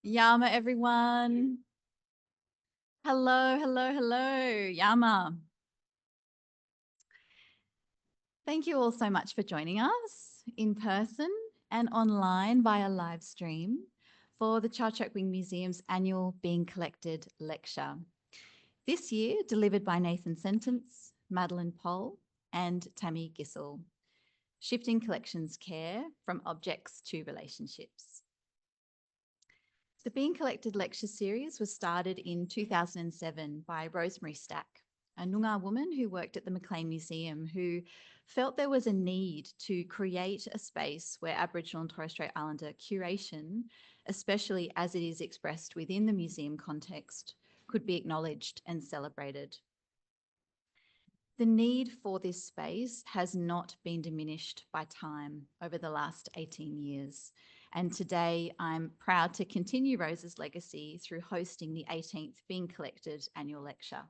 Yama, everyone. Hello, hello, hello. Yama. Thank you all so much for joining us in person and online via live stream for the Chak Museum's annual Being Collected lecture. This year, delivered by Nathan Sentence, Madeline Poll, and Tammi Gissell. Shifting collections care from objects to relationships. The Being Collected lecture series was started in 2007 by Rosemary Stack, a Noongar woman who worked at the Maclean Museum, who felt there was a need to create a space where Aboriginal and Torres Strait Islander curation, especially as it is expressed within the museum context, could be acknowledged and celebrated. The need for this space has not been diminished by time over the last 18 years. And today I'm proud to continue Rose's legacy through hosting the 18th Being Collected annual lecture.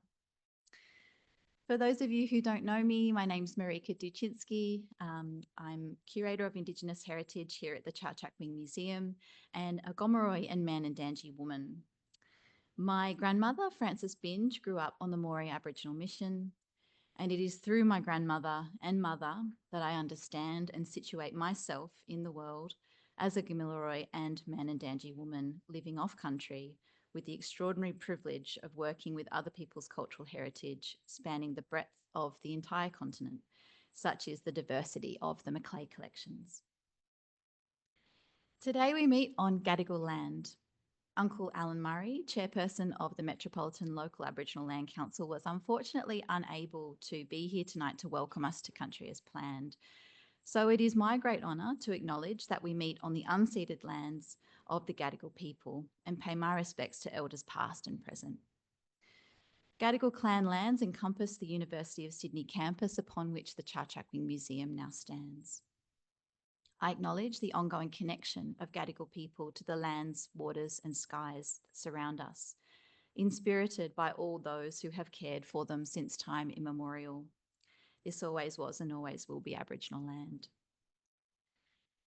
For those of you who don't know me, my name's Marika Duchinsky. I'm Curator of Indigenous Heritage here at the Chau Museum and a Gomeroi and Manandangi woman. My grandmother, Frances Binge, grew up on the Moree Aboriginal Mission, and it is through my grandmother and mother that I understand and situate myself in the world as a Gamilaroi and Manandangi woman living off country with the extraordinary privilege of working with other people's cultural heritage spanning the breadth of the entire continent, such is the diversity of the Macleay collections. Today we meet on Gadigal land. Uncle Alan Murray, chairperson of the Metropolitan Local Aboriginal Land Council, was unfortunately unable to be here tonight to welcome us to country as planned. So it is my great honour to acknowledge that we meet on the unceded lands of the Gadigal people and pay my respects to elders past and present. Gadigal clan lands encompass the University of Sydney campus upon which the Chau Museum now stands. I acknowledge the ongoing connection of Gadigal people to the lands, waters and skies that surround us, inspirited by all those who have cared for them since time immemorial. This always was and always will be Aboriginal land.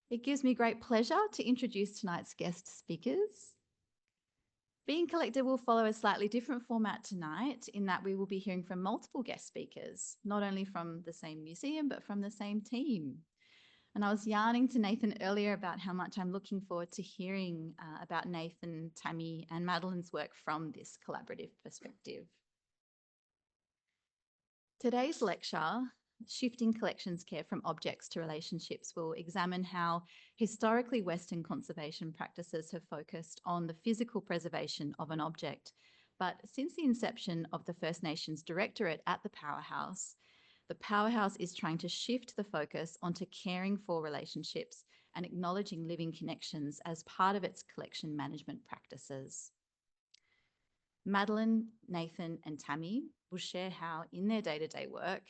It gives me great pleasure to introduce tonight's guest speakers. Being Collected will follow a slightly different format tonight in that we will be hearing from multiple guest speakers, not only from the same museum, but from the same team. And I was yarning to Nathan earlier about how much I'm looking forward to hearing about Nathan, Tammi and Madeline's work from this collaborative perspective. Today's lecture, Shifting Collections Care from Objects to Relationships, will examine how historically Western conservation practices have focused on the physical preservation of an object. But since the inception of the First Nations Directorate at the Powerhouse is trying to shift the focus onto caring for relationships and acknowledging living connections as part of its collection management practices. Madeline, Nathan and Tammi will share how in their day-to-day work,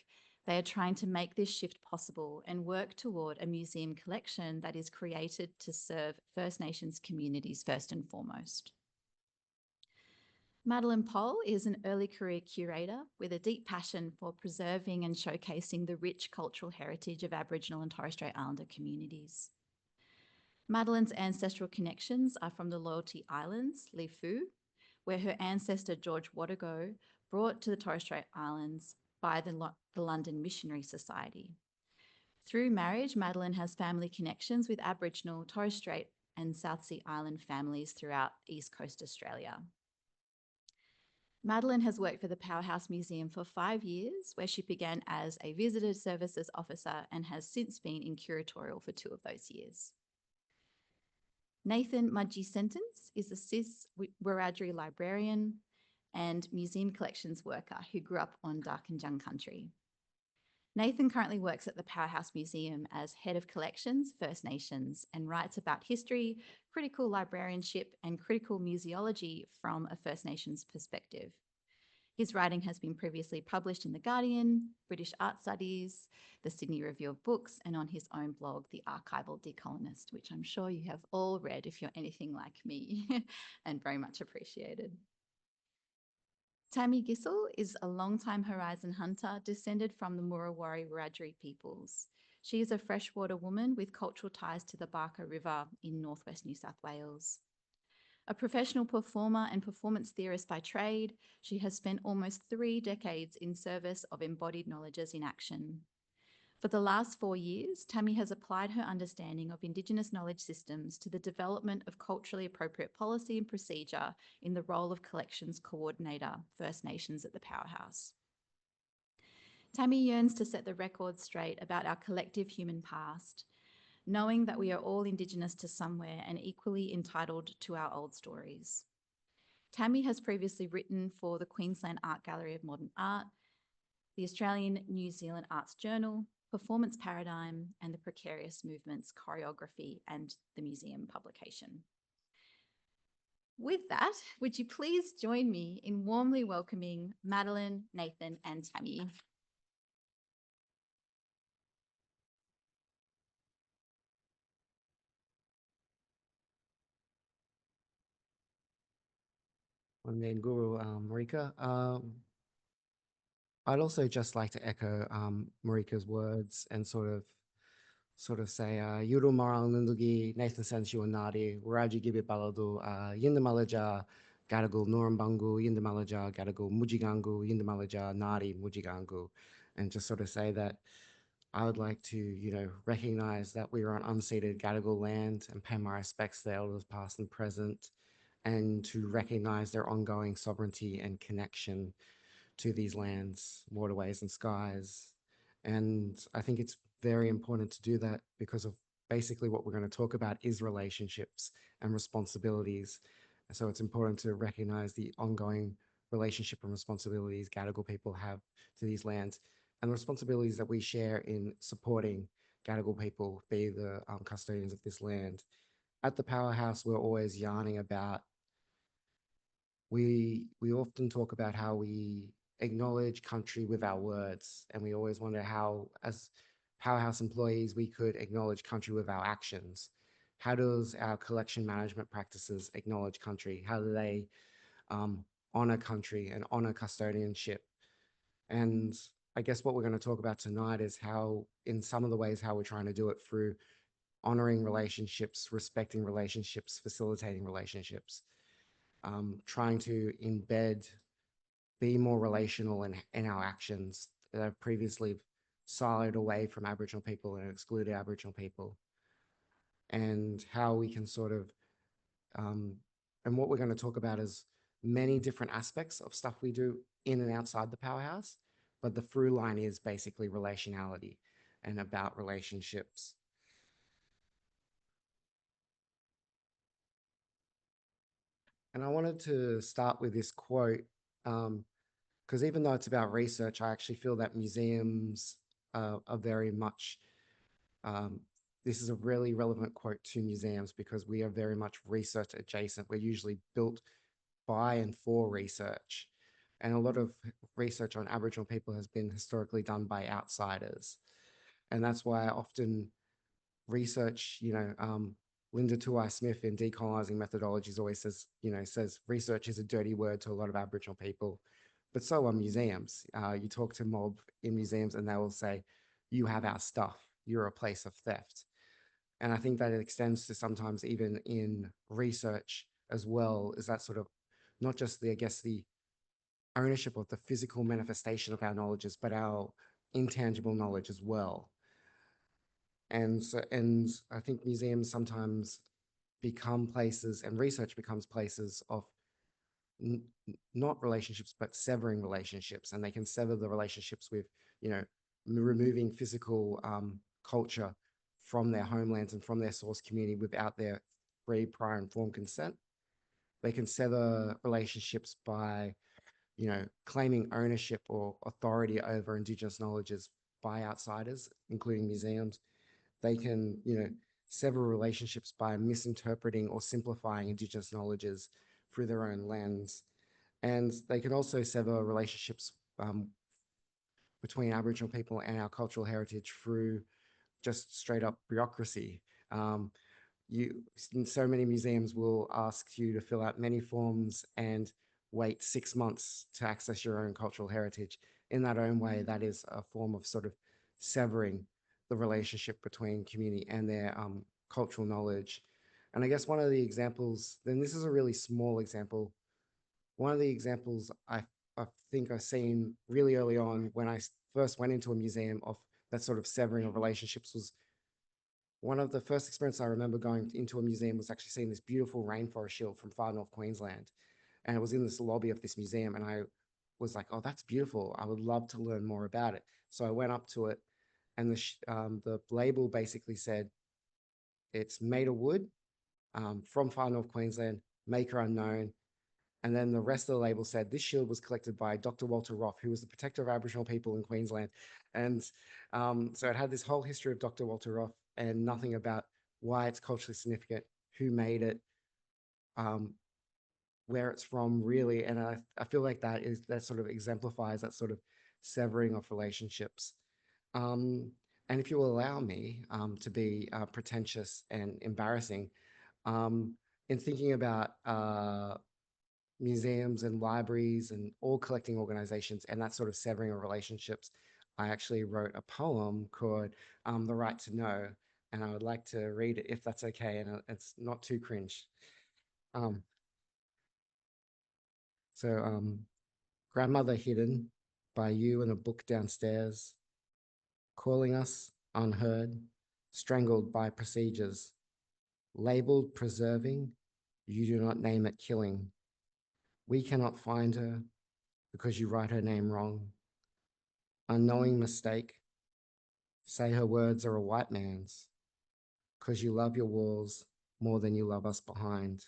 they are trying to make this shift possible and work toward a museum collection that is created to serve First Nations communities first and foremost. Madeline Poll is an early career curator with a deep passion for preserving and showcasing the rich cultural heritage of Aboriginal and Torres Strait Islander communities. Madeline's ancestral connections are from the Loyalty Islands, Lifu, where her ancestor George Wadago brought to the Torres Strait Islands by the London Missionary Society. Through marriage, Madeline has family connections with Aboriginal, Torres Strait and South Sea Island families throughout East Coast Australia. Madeline has worked for the Powerhouse Museum for 5 years, where she began as a visitor services officer and has since been in curatorial for 2 of those years. Nathan Mudyi Sentence is a Cis Wiradjuri librarian and museum collections worker who grew up on Darkinjung country. Nathan currently works at the Powerhouse Museum as Head of Collections, First Nations, and writes about history, critical librarianship, and critical museology from a First Nations perspective. His writing has been previously published in The Guardian, British Art Studies, the Sydney Review of Books, and on his own blog, The Archival Decolonist, which I'm sure you have all read if you're anything like me, and very much appreciated. Tammi Gissell is a long-time horizon hunter descended from the Murawari Wiradjuri peoples. She is a freshwater woman with cultural ties to the Barker River in northwest New South Wales. A professional performer and performance theorist by trade, she has spent almost 3 decades in service of embodied knowledges in action. For the last 4 years, Tammi has applied her understanding of Indigenous knowledge systems to the development of culturally appropriate policy and procedure in the role of Collections Coordinator, First Nations at the Powerhouse. Tammi yearns to set the record straight about our collective human past, knowing that we are all Indigenous to somewhere and equally entitled to our old stories. Tammi has previously written for the Queensland Art Gallery of Modern Art, the Australian New Zealand Arts Journal, Performance Paradigm, and the Precarious Movements Choreography and the Museum publication. With that, would you please join me in warmly welcoming Madeline, Nathan, and Tammi. And then Guru Marika. I'd also just like to echo Marika's words and sort of say Yuru Maral Nundugi Nathan Sensu Nadi Raji Gibi Baladu Yindamalaja Gadagu Norambangu Yindamalaja Gadagu Mujigangu Yindamalaja Nadi Mujigangu, and just sort of say that I would like to, recognize that we are on unceded Gadigal land and pay my respects to the elders past and present, and to recognize their ongoing sovereignty and connection to these lands, waterways, and skies. And I think it's very important to do that because of basically what we're going to talk about is relationships and responsibilities. And so it's important to recognize the ongoing relationship and responsibilities Gadigal people have to these lands, and the responsibilities that we share in supporting Gadigal people, be the custodians of this land. At the Powerhouse, we're always yarning about, we often talk about how we acknowledge country with our words, and we always wonder how, as Powerhouse employees, we could acknowledge country with our actions. How does our collection management practices acknowledge country? How do they honor country and honor custodianship? And I guess what we're going to talk about tonight is how, in some of the ways, how we're trying to do it through honoring relationships, respecting relationships, facilitating relationships, trying to embed, be more relational in our actions that have previously siloed away from Aboriginal people and excluded Aboriginal people, and how we can sort of, and what we're going to talk about is many different aspects of stuff we do in and outside the Powerhouse, but the through line is basically relationality and about relationships. And I wanted to start with this quote, because even though it's about research, I actually feel that museums are very much, this is a really relevant quote to museums because we are very much research adjacent. We're usually built by and for research. And a lot of research on Aboriginal people has been historically done by outsiders. And that's why I often research, Linda Tuai Smith in Decolonizing Methodologies always says research is a dirty word to a lot of Aboriginal people, but so are museums. You talk to mob in museums and they will say, you have our stuff, you're a place of theft. And I think that it extends to sometimes even in research as well, is that sort of not just the ownership of the physical manifestation of our knowledges, but our intangible knowledge as well. And I think museums sometimes become places, and research becomes places of not relationships, but severing relationships. And they can sever the relationships with, removing physical culture from their homelands and from their source community without their free, prior, informed consent. They can sever relationships by, claiming ownership or authority over Indigenous knowledges by outsiders, including museums. They can, sever relationships by misinterpreting or simplifying Indigenous knowledges through their own lens. And they can also sever relationships between Aboriginal people and our cultural heritage through just straight up bureaucracy. So many museums will ask you to fill out many forms and wait 6 months to access your own cultural heritage. In that own way, that is a form of sort of severing the relationship between community and their cultural knowledge. And I guess one of the examples, then this is a really small example. One of the examples I think I've seen really early on when I first went into a museum of that sort of severing of relationships was one of the first experiences I remember going into a museum was actually seeing this beautiful rainforest shield from far north Queensland. And it was in this lobby of this museum. And I was like, oh, that's beautiful. I would love to learn more about it. So I went up to it and the label basically said, it's made of wood from far north Queensland, maker unknown. And then the rest of the label said, this shield was collected by Dr. Walter Roth, who was the protector of Aboriginal people in Queensland. And so it had this whole history of Dr. Walter Roth and nothing about why it's culturally significant, who made it, where it's from, really. And I feel like that sort of exemplifies that sort of severing of relationships. And if you will allow me to be pretentious and embarrassing, in thinking about museums and libraries and all collecting organizations and that sort of severing of relationships, I actually wrote a poem called The Right to Know, and I would like to read it if that's okay, and it's not too cringe. Um, Grandmother hidden by you in a book downstairs, calling us unheard, strangled by procedures, labeled preserving, you do not name it killing. We cannot find her because you write her name wrong. Unknowing mistake, say her words are a white man's, because you love your walls more than you love us behind.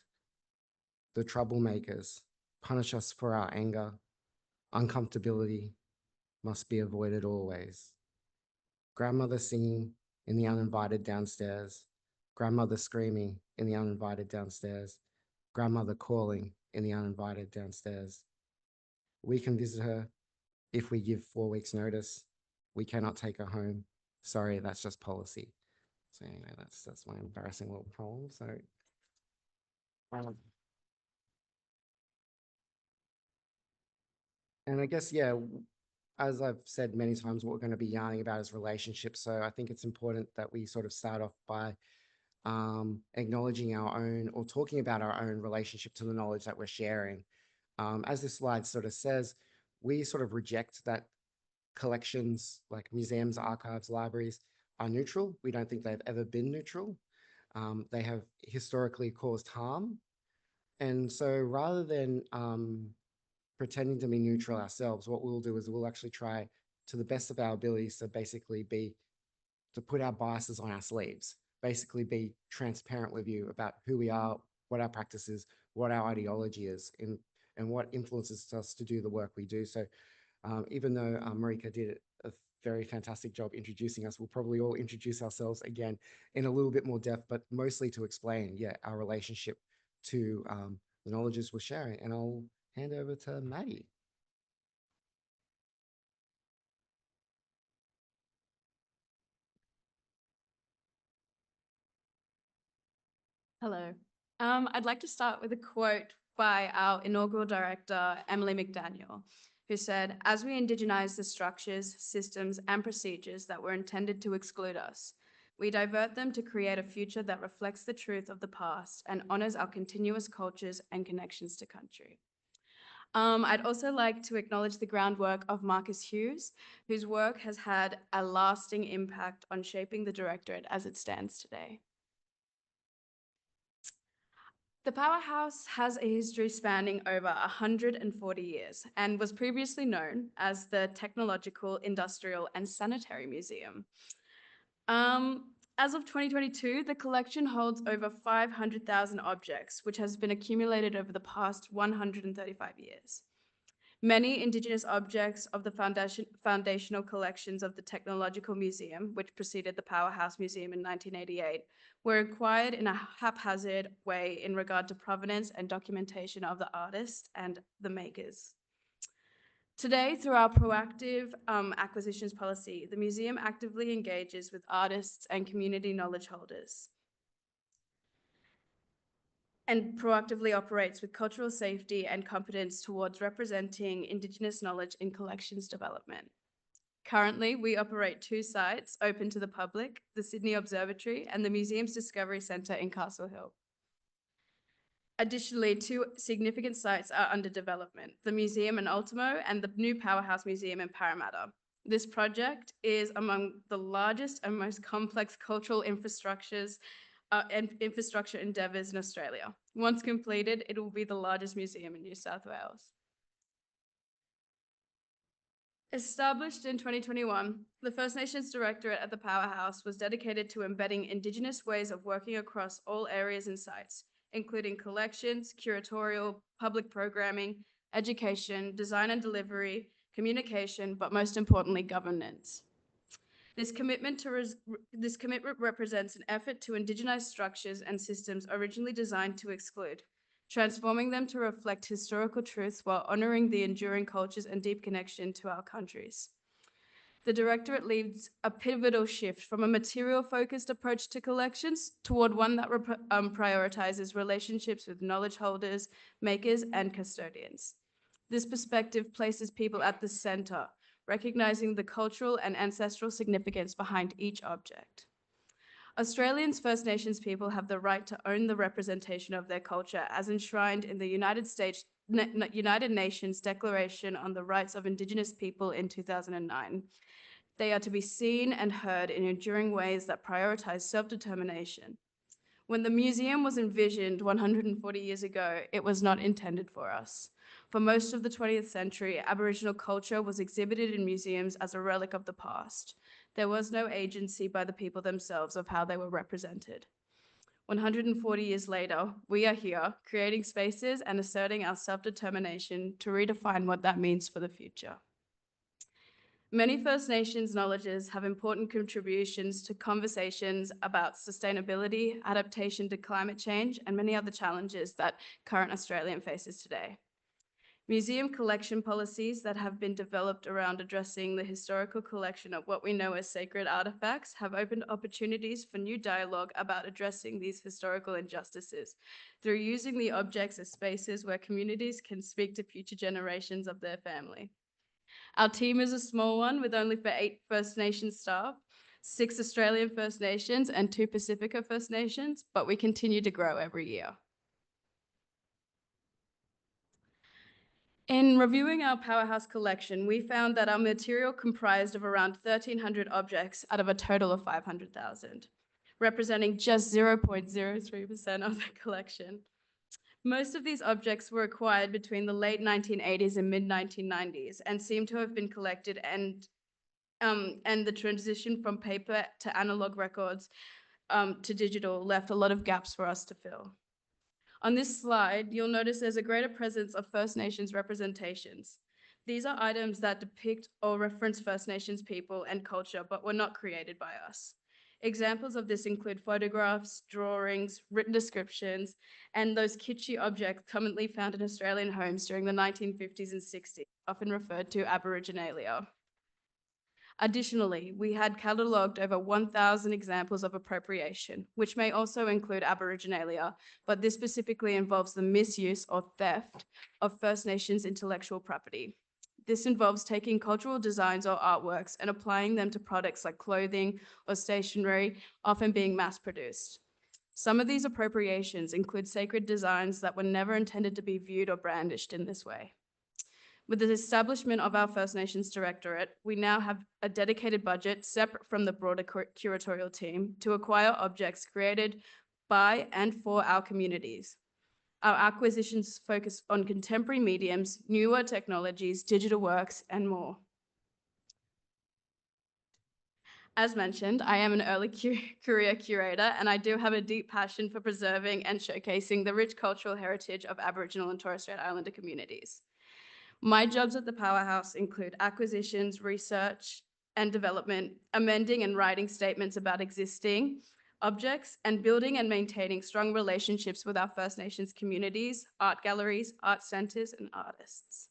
The troublemakers punish us for our anger. Uncomfortability must be avoided always. Grandmother singing in the uninvited downstairs. Grandmother screaming in the uninvited downstairs. Grandmother calling in the uninvited downstairs. We can visit her if we give 4 weeks notice. We cannot take her home. Sorry, that's just policy. So anyway, that's my embarrassing little poem. So and I guess, yeah, as I've said many times, what we're going to be yarning about is relationships. So I think it's important that we sort of start off by acknowledging our own or talking about our own relationship to the knowledge that we're sharing. As this slide sort of says, we sort of reject that collections like museums, archives, libraries are neutral. We don't think they've ever been neutral. They have historically caused harm. And so rather than pretending to be neutral ourselves, what we'll do is we'll actually try to the best of our abilities to basically to put our biases on our sleeves, basically be transparent with you about who we are, what our practice is, what our ideology is, and what influences us to do the work we do. So even though Marika did a very fantastic job introducing us, we'll probably all introduce ourselves again in a little bit more depth, but mostly to explain, yeah, our relationship to the knowledges we're sharing. And I'll hand over to Maddie. Hello. I'd like to start with a quote by our inaugural director, Emily McDaniel, who said, "As we indigenize the structures, systems, and procedures that were intended to exclude us, we divert them to create a future that reflects the truth of the past and honors our continuous cultures and connections to country." I'd also like to acknowledge the groundwork of Marcus Hughes, whose work has had a lasting impact on shaping the Directorate as it stands today. The Powerhouse has a history spanning over 140 years and was previously known as the Technological, Industrial, and Sanitary Museum. As of 2022, the collection holds over 500,000 objects, which has been accumulated over the past 135 years. Many Indigenous objects of the foundational collections of the Technological Museum, which preceded the Powerhouse Museum in 1988, were acquired in a haphazard way in regard to provenance and documentation of the artists and the makers. Today, through our proactive acquisitions policy, the museum actively engages with artists and community knowledge holders and proactively operates with cultural safety and competence towards representing Indigenous knowledge in collections development. Currently, we operate 2 sites open to the public, the Sydney Observatory and the museum's Discovery Centre in Castle Hill. Additionally, two significant sites are under development, the museum in Ultimo and the new Powerhouse Museum in Parramatta. This project is among the largest and most complex cultural infrastructure endeavours in Australia. Once completed, it will be the largest museum in New South Wales. Established in 2021, the First Nations Directorate at the Powerhouse was dedicated to embedding Indigenous ways of working across all areas and sites, including collections, curatorial, public programming, education, design and delivery, communication, but most importantly, governance. This commitment represents an effort to indigenize structures and systems originally designed to exclude, transforming them to reflect historical truths while honoring the enduring cultures and deep connection to our countries. The Directorate leads a pivotal shift from a material-focused approach to collections toward one that prioritizes relationships with knowledge holders, makers, and custodians. This perspective places people at the center, recognizing the cultural and ancestral significance behind each object. Australians First Nations people have the right to own the representation of their culture as enshrined in the United Nations Declaration on the Rights of Indigenous People in 2009. They are to be seen and heard in enduring ways that prioritize self-determination. When the museum was envisioned 140 years ago, it was not intended for us. For most of the 20th century, Aboriginal culture was exhibited in museums as a relic of the past. There was no agency by the people themselves of how they were represented. 140 years later, we are here, creating spaces and asserting our self-determination to redefine what that means for the future. Many First Nations knowledges have important contributions to conversations about sustainability, adaptation to climate change, and many other challenges that current Australian faces today. Museum collection policies that have been developed around addressing the historical collection of what we know as sacred artifacts have opened opportunities for new dialogue about addressing these historical injustices through using the objects as spaces where communities can speak to future generations of their family. Our team is a small one with only 8 First Nations staff, 6 Australian First Nations and 2 Pacifica First Nations, but we continue to grow every year. In reviewing our Powerhouse collection, we found that our material comprised of around 1,300 objects out of a total of 500,000, representing just 0.03% of the collection. Most of these objects were acquired between the late 1980s and mid-1990s and seem to have been collected and the transition from paper to analog records to digital left a lot of gaps for us to fill. On this slide, you'll notice there's a greater presence of First Nations representations. These are items that depict or reference First Nations people and culture, but were not created by us. Examples of this include photographs, drawings, written descriptions, and those kitschy objects commonly found in Australian homes during the 1950s and 60s, often referred to Aboriginalia. Additionally, we had catalogued over 1,000 examples of appropriation, which may also include Aboriginalia, but this specifically involves the misuse or theft of First Nations intellectual property. This involves taking cultural designs or artworks and applying them to products like clothing or stationery, often being mass-produced. Some of these appropriations include sacred designs that were never intended to be viewed or brandished in this way. With the establishment of our First Nations Directorate, we now have a dedicated budget separate from the broader curatorial team to acquire objects created by and for our communities. Our acquisitions focus on contemporary mediums, newer technologies, digital works, and more. As mentioned, I am an early career curator, and I do have a deep passion for preserving and showcasing the rich cultural heritage of Aboriginal and Torres Strait Islander communities. My jobs at the Powerhouse include acquisitions, research and development, amending and writing statements about existing objects, and building and maintaining strong relationships with our First Nations communities, art galleries, art centres, and artists.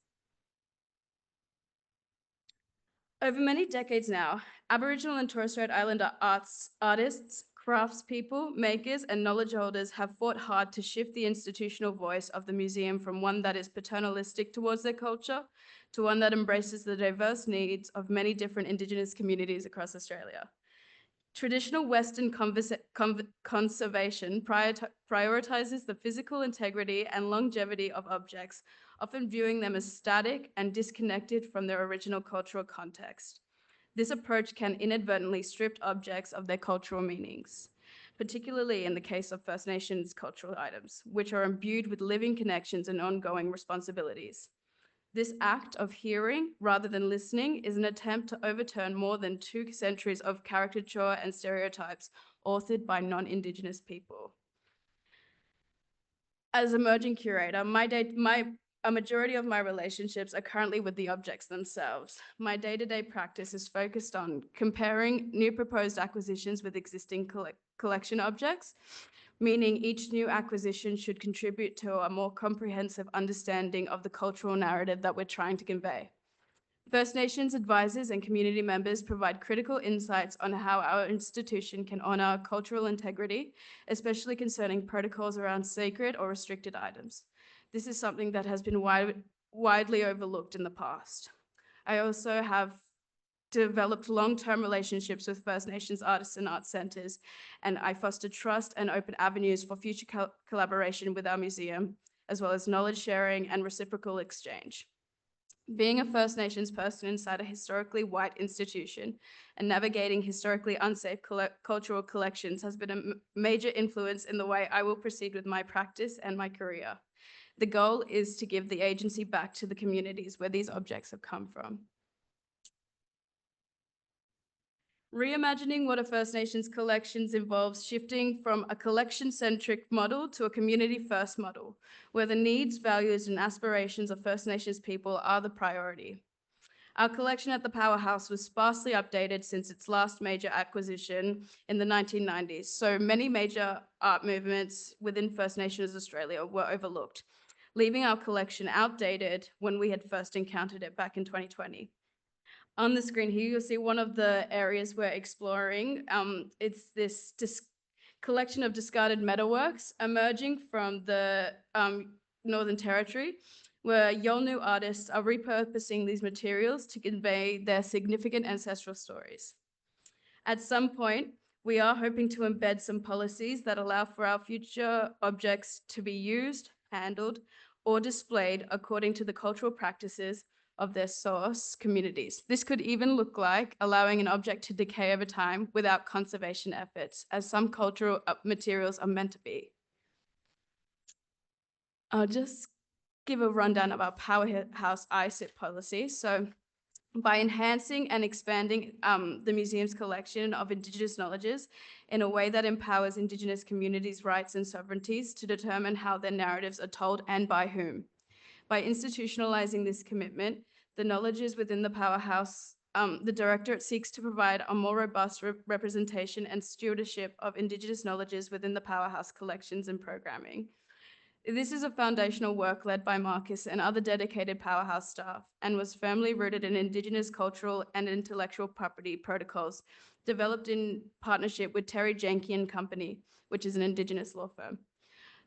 Over many decades now, Aboriginal and Torres Strait Islander artists, craftspeople, makers, and knowledge holders have fought hard to shift the institutional voice of the museum from one that is paternalistic towards their culture to one that embraces the diverse needs of many different Indigenous communities across Australia. Traditional Western conservation prioritizes the physical integrity and longevity of objects, often viewing them as static and disconnected from their original cultural context. This approach can inadvertently strip objects of their cultural meanings, particularly in the case of First Nations cultural items, which are imbued with living connections and ongoing responsibilities. This act of hearing rather than listening is an attempt to overturn more than 2 centuries of caricature and stereotypes authored by non-Indigenous people. As emerging curator, a majority of my relationships are currently with the objects themselves. My day-to-day practice is focused on comparing new proposed acquisitions with existing collection objects, meaning each new acquisition should contribute to a more comprehensive understanding of the cultural narrative that we're trying to convey. First Nations advisors and community members provide critical insights on how our institution can honor cultural integrity, especially concerning protocols around sacred or restricted items. This is something that has been widely overlooked in the past. I also have developed long-term relationships with First Nations artists and art centres, and I foster trust and open avenues for future collaboration with our museum, as well as knowledge sharing and reciprocal exchange. Being a First Nations person inside a historically white institution and navigating historically unsafe cultural collections has been a major influence in the way I will proceed with my practice and my career. The goal is to give the agency back to the communities where these objects have come from. Reimagining what a First Nations collections involves shifting from a collection-centric model to a community-first model, where the needs, values, and aspirations of First Nations people are the priority. Our collection at the Powerhouse was sparsely updated since its last major acquisition in the 1990s, so many major art movements within First Nations Australia were overlooked, leaving our collection outdated when we had first encountered it back in 2020. On the screen here, you'll see one of the areas we're exploring. It's this collection of discarded metalworks emerging from the Northern Territory, where Yolngu artists are repurposing these materials to convey their significant ancestral stories. At some point, we are hoping to embed some policies that allow for our future objects to be used, handled, or displayed according to the cultural practices of their source communities. This could even look like allowing an object to decay over time without conservation efforts, as some cultural materials are meant to be. I'll just give a rundown of our Powerhouse ISIP policy. So by enhancing and expanding the museum's collection of Indigenous knowledges in a way that empowers Indigenous communities' rights and sovereignties to determine how their narratives are told and by whom. By institutionalizing this commitment, the knowledges within the Powerhouse, the Directorate seeks to provide a more robust representation and stewardship of Indigenous knowledges within the Powerhouse collections and programming. This is a foundational work led by Marcus and other dedicated Powerhouse staff, and was firmly rooted in Indigenous cultural and intellectual property protocols developed in partnership with Terry Jenke and Company, which is an Indigenous law firm.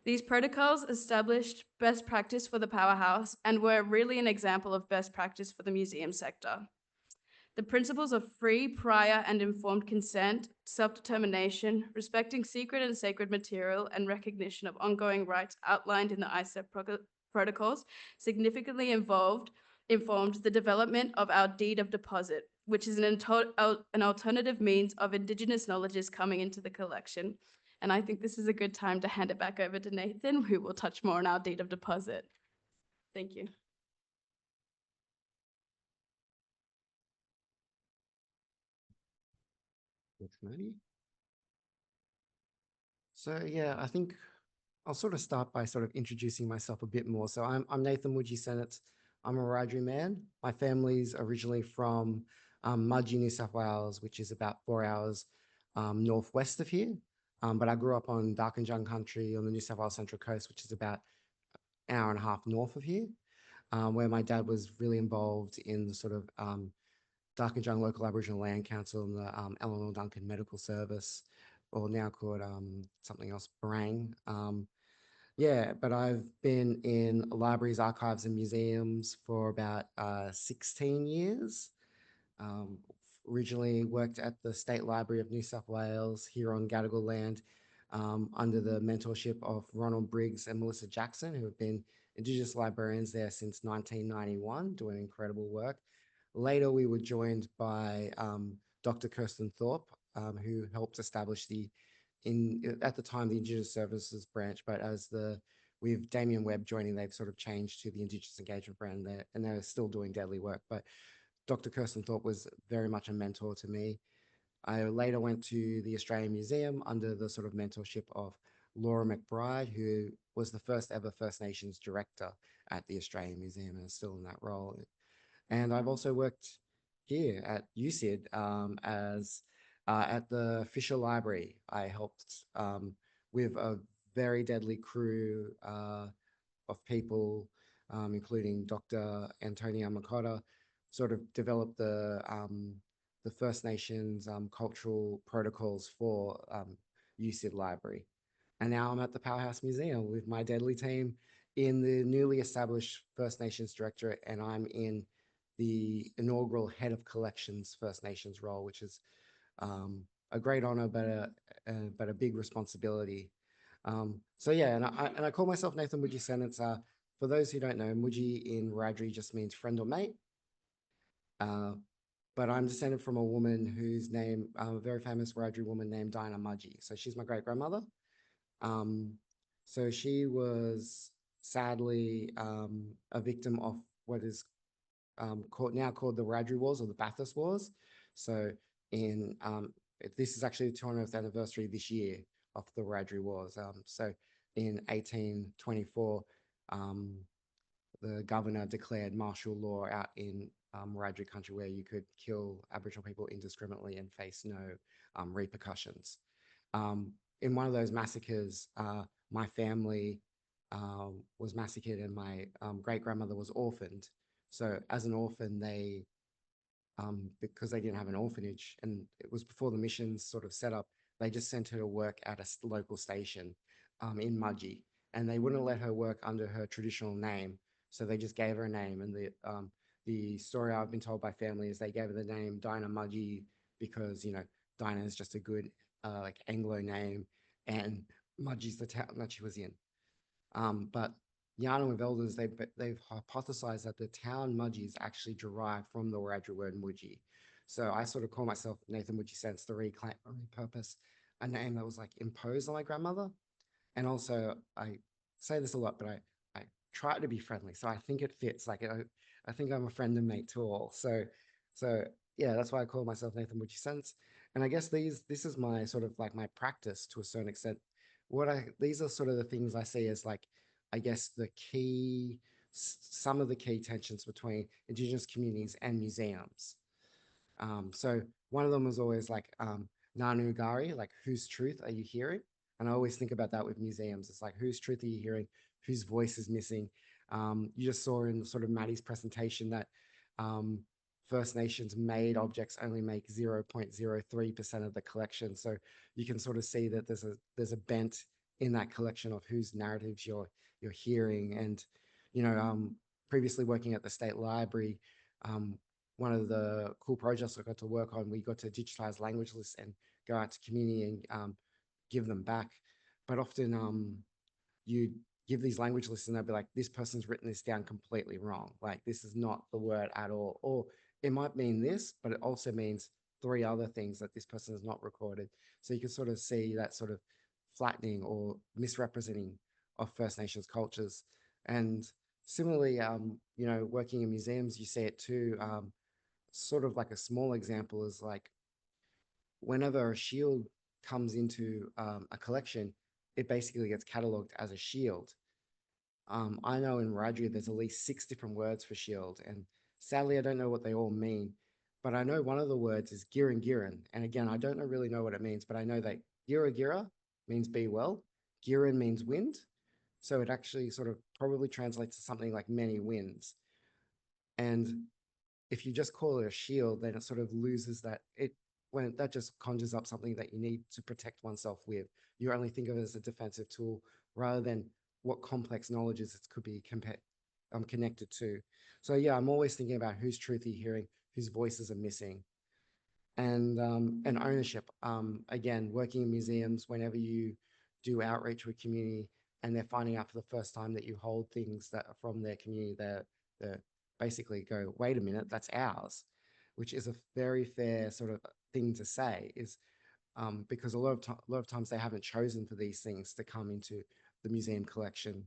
These protocols established best practice for the Powerhouse and were really an example of best practice for the museum sector. The principles of free, prior, and informed consent, self-determination, respecting secret and sacred material, and recognition of ongoing rights outlined in the ISEP protocols significantly informed the development of our deed of deposit, which is an alternative means of Indigenous knowledges coming into the collection. And I think this is a good time to hand it back over to Nathan, who will touch more on our deed of deposit. Thank you. Thanks, Maddie. So yeah, I think I'll sort of start by sort of introducing myself a bit more. So I'm Nathan Sennett. I'm a Wiradjuri man. My family's originally from Mudyi, New South Wales, which is about 4 hours northwest of here. But I grew up on Darkinjung country on the New South Wales Central Coast, which is about an hour and a half north of here, where my dad was really involved in the sort of Darkinjung Local Aboriginal Land Council and the Eleanor Duncan Medical Service, or now called something else, Barang. Yeah, but I've been in libraries, archives, and museums for about 16 years. originally worked at the State Library of New South Wales here on Gadigal land under the mentorship of Ronald Briggs and Melissa Jackson, who have been Indigenous librarians there since 1991, doing incredible work. Later, we were joined by Dr. Kirsten Thorpe, who helped establish at the time, the Indigenous Services branch, but with Damien Webb joining, they've sort of changed to the Indigenous Engagement brand there, and they're still doing deadly work. But Dr. Kirsten Thorpe was very much a mentor to me. I later went to the Australian Museum under the sort of mentorship of Laura McBride, who was the first ever First Nations Director at the Australian Museum and is still in that role. And I've also worked here at USyd as at the Fisher Library. I helped with a very deadly crew of people, including Dr. Antonia Makota, sort of develop the First Nations cultural protocols for USyd Library. And now I'm at the Powerhouse Museum with my deadly team in the newly established First Nations Directorate, and I'm in the inaugural Head of Collections First Nations role, which is a great honor, but a big responsibility. So yeah, and I call myself Nathan Mudyi Sentence. For those who don't know, Mudyi in Wiradjuri just means friend or mate. But I'm descended from a woman whose name, a very famous Wiradjuri woman named Dinah Mudyi. So she's my great grandmother. So she was sadly a victim of what is now called the Wiradjuri Wars or the Bathurst Wars. So this is actually the 200th anniversary this year of the Wiradjuri Wars. So in 1824, the governor declared martial law out in Wiradjuri country where you could kill Aboriginal people indiscriminately and face no repercussions. In one of those massacres, my family was massacred and my great-grandmother was orphaned. So as an orphan, because they didn't have an orphanage and it was before the missions sort of set up, they just sent her to work at a local station in Mudyi, and they wouldn't let her work under her traditional name. So they just gave her a name, and the story I've been told by family is they gave her the name Dinah Mudyi because, you know, Dinah is just a good like Anglo name, and Mudyi's the town that she was in. But Yarnum with elders, they've hypothesized that the town Mudyi is actually derived from the Wiradjuri word Mudyi. So I sort of call myself Nathan Mudyi Sense to repurpose a name that was like imposed on my grandmother. And also I say this a lot, but I try to be friendly. So I think it fits. Like I think I'm a friend and mate to all. So yeah, that's why I call myself Nathan Mudyi Sense. And I guess this is my sort of like my practice to a certain extent. These are sort of the things I see as like, I guess some of the key tensions between Indigenous communities and museums. So one of them was always like Nanu Gari, like whose truth are you hearing? And I always think about that with museums. It's like, whose truth are you hearing? Whose voice is missing? You just saw in sort of Maddie's presentation that First Nations made objects only make 0.03% of the collection. So you can sort of see that there's a bent in that collection of whose narratives you're hearing. And, you know, previously working at the State Library, one of the cool projects I got to work on, we got to digitize language lists and go out to community and give them back. But often you give these language lists and they'll be like, this person's written this down completely wrong. Like, this is not the word at all. Or it might mean this, but it also means 3 other things that this person has not recorded. So you can sort of see that sort of flattening or misrepresenting of First Nations cultures. And similarly, you know, working in museums, you see it too. Sort of like a small example is like, whenever a shield comes into a collection, it basically gets catalogued as a shield. I know in Wiradjuri there's at least 6 different words for shield, and sadly I don't know what they all mean, but I know one of the words is Girin Girin, and again I don't really know what it means, but I know that Gira Gira means be well, Girin means wind, so it actually sort of probably translates to something like many winds. And if you just call it a shield, then it sort of loses when that just conjures up something that you need to protect oneself with. You only think of it as a defensive tool rather than what complex knowledges it could be connected to. So yeah, I'm always thinking about whose truth are you hearing, whose voices are missing. and ownership. Again, working in museums, whenever you do outreach with community and they're finding out for the first time that you hold things that are from their community, they're basically go, wait a minute, that's ours, which is a very fair sort of thing to say, is because a lot of times they haven't chosen for these things to come into the museum collection.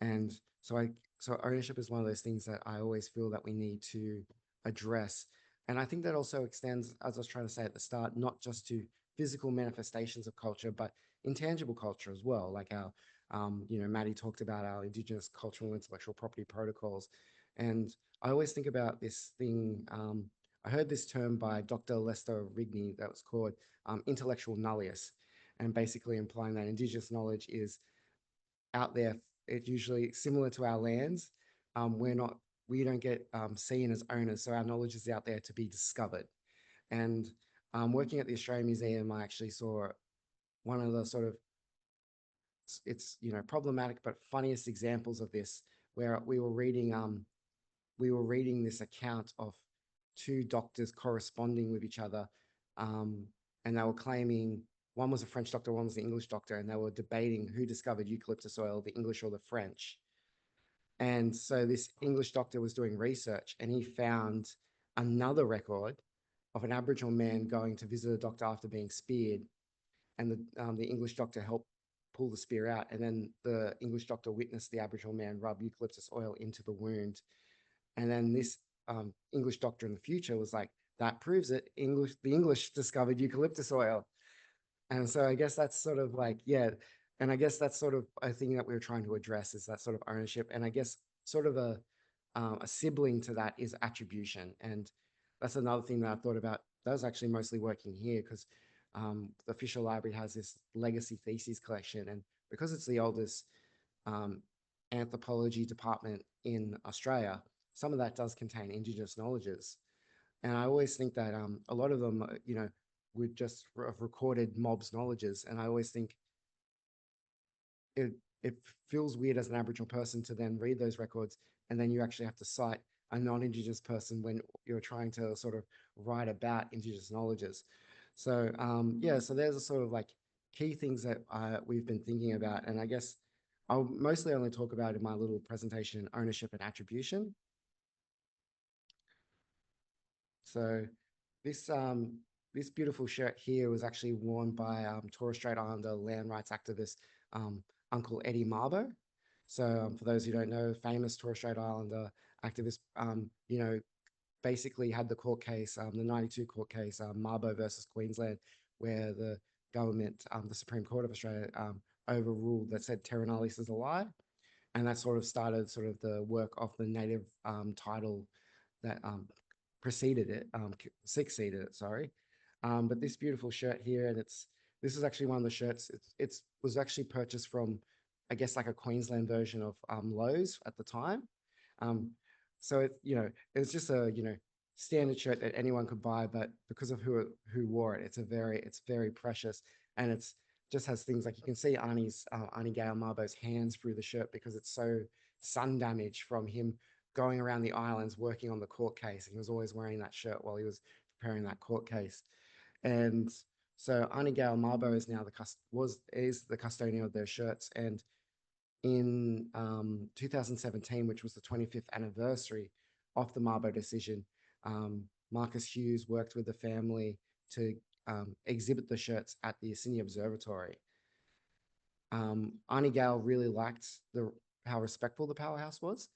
And so ownership is one of those things that I always feel that we need to address. And I think that also extends, as I was trying to say at the start, not just to physical manifestations of culture, but intangible culture as well. Like our, Maddie talked about our Indigenous cultural intellectual property protocols. And I always think about this thing. I heard this term by Dr. Lester Rigney that was called intellectual nullius, and basically implying that Indigenous knowledge is out there. It's usually similar to our lands. We don't get seen as owners, so our knowledge is out there to be discovered. And working at the Australian Museum, I actually saw one of the sort of, it's problematic but funniest examples of this, where we were reading this account of two doctors corresponding with each other, and they were claiming, one was a French doctor, one was the English doctor, and they were debating who discovered eucalyptus oil, the English or the French. And so this English doctor was doing research, and he found another record of an Aboriginal man going to visit a doctor after being speared, and the English doctor helped pull the spear out, and then the English doctor witnessed the Aboriginal man rub eucalyptus oil into the wound. And then this English doctor in the future was like, that proves it. The English discovered eucalyptus oil. And so I guess that's sort of like, yeah. And I guess that's sort of a thing that we were trying to address, is that sort of ownership. And I guess sort of a sibling to that is attribution. And that's another thing that I thought about. That was actually mostly working here, because the Fisher Library has this legacy theses collection. And because it's the oldest anthropology department in Australia, some of that does contain Indigenous knowledges. And I always think that a lot of them, would just have recorded mobs' knowledges. And I always think it feels weird as an Aboriginal person to then read those records, and then you actually have to cite a non-Indigenous person when you're trying to sort of write about Indigenous knowledges. So so there's a sort of like key things that we've been thinking about. And I guess I'll mostly only talk about in my little presentation ownership and attribution. So this beautiful shirt here was actually worn by Torres Strait Islander land rights activist Uncle Eddie Mabo. So for those who don't know, famous Torres Strait Islander activist, basically had the court case, the 92 court case, Mabo versus Queensland, where the government, the Supreme Court of Australia, overruled that said Terra Nullius is a lie. And that sort of started sort of the work of the native title that succeeded it, sorry. But this beautiful shirt here, and this is actually one of the shirts, it was actually purchased from, I guess, like a Queensland version of Lowe's at the time. So it's just a standard shirt that anyone could buy, but because of who wore it, it's very precious. And it's just has things like, you can see Arnie Gale Marbo's hands through the shirt, because it's so sun damaged from him going around the islands working on the court case. And he was always wearing that shirt while he was preparing that court case. And so Arnie Gale Marbo is now the custodian of their shirts. And in 2017, which was the 25th anniversary of the Mabo decision, Marcus Hughes worked with the family to exhibit the shirts at the Sydney Observatory. Arnie Gale really liked how respectful the Powerhouse was,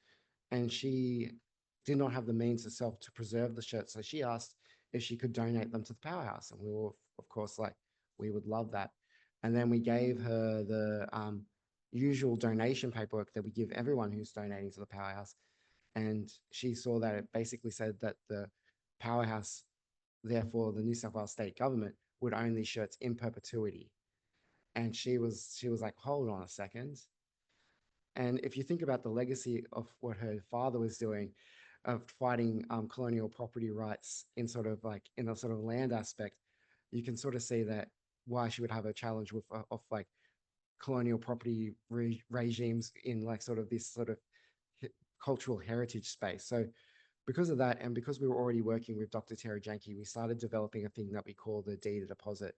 and she did not have the means herself to preserve the shirts. So she asked if she could donate them to the Powerhouse. And we were, of course, like, we would love that. And then we gave her the usual donation paperwork that we give everyone who's donating to the Powerhouse. And she saw that it basically said that the Powerhouse, therefore the New South Wales state government, would own these shirts in perpetuity. And she was like, hold on a second. And if you think about the legacy of what her father was doing, of fighting colonial property rights in a sort of land aspect, you can sort of see that why she would have a challenge with of like colonial property regimes in like sort of this sort of cultural heritage space. So because of that, and because we were already working with Dr. Terry Janke, we started developing a thing that we call the deed of deposit.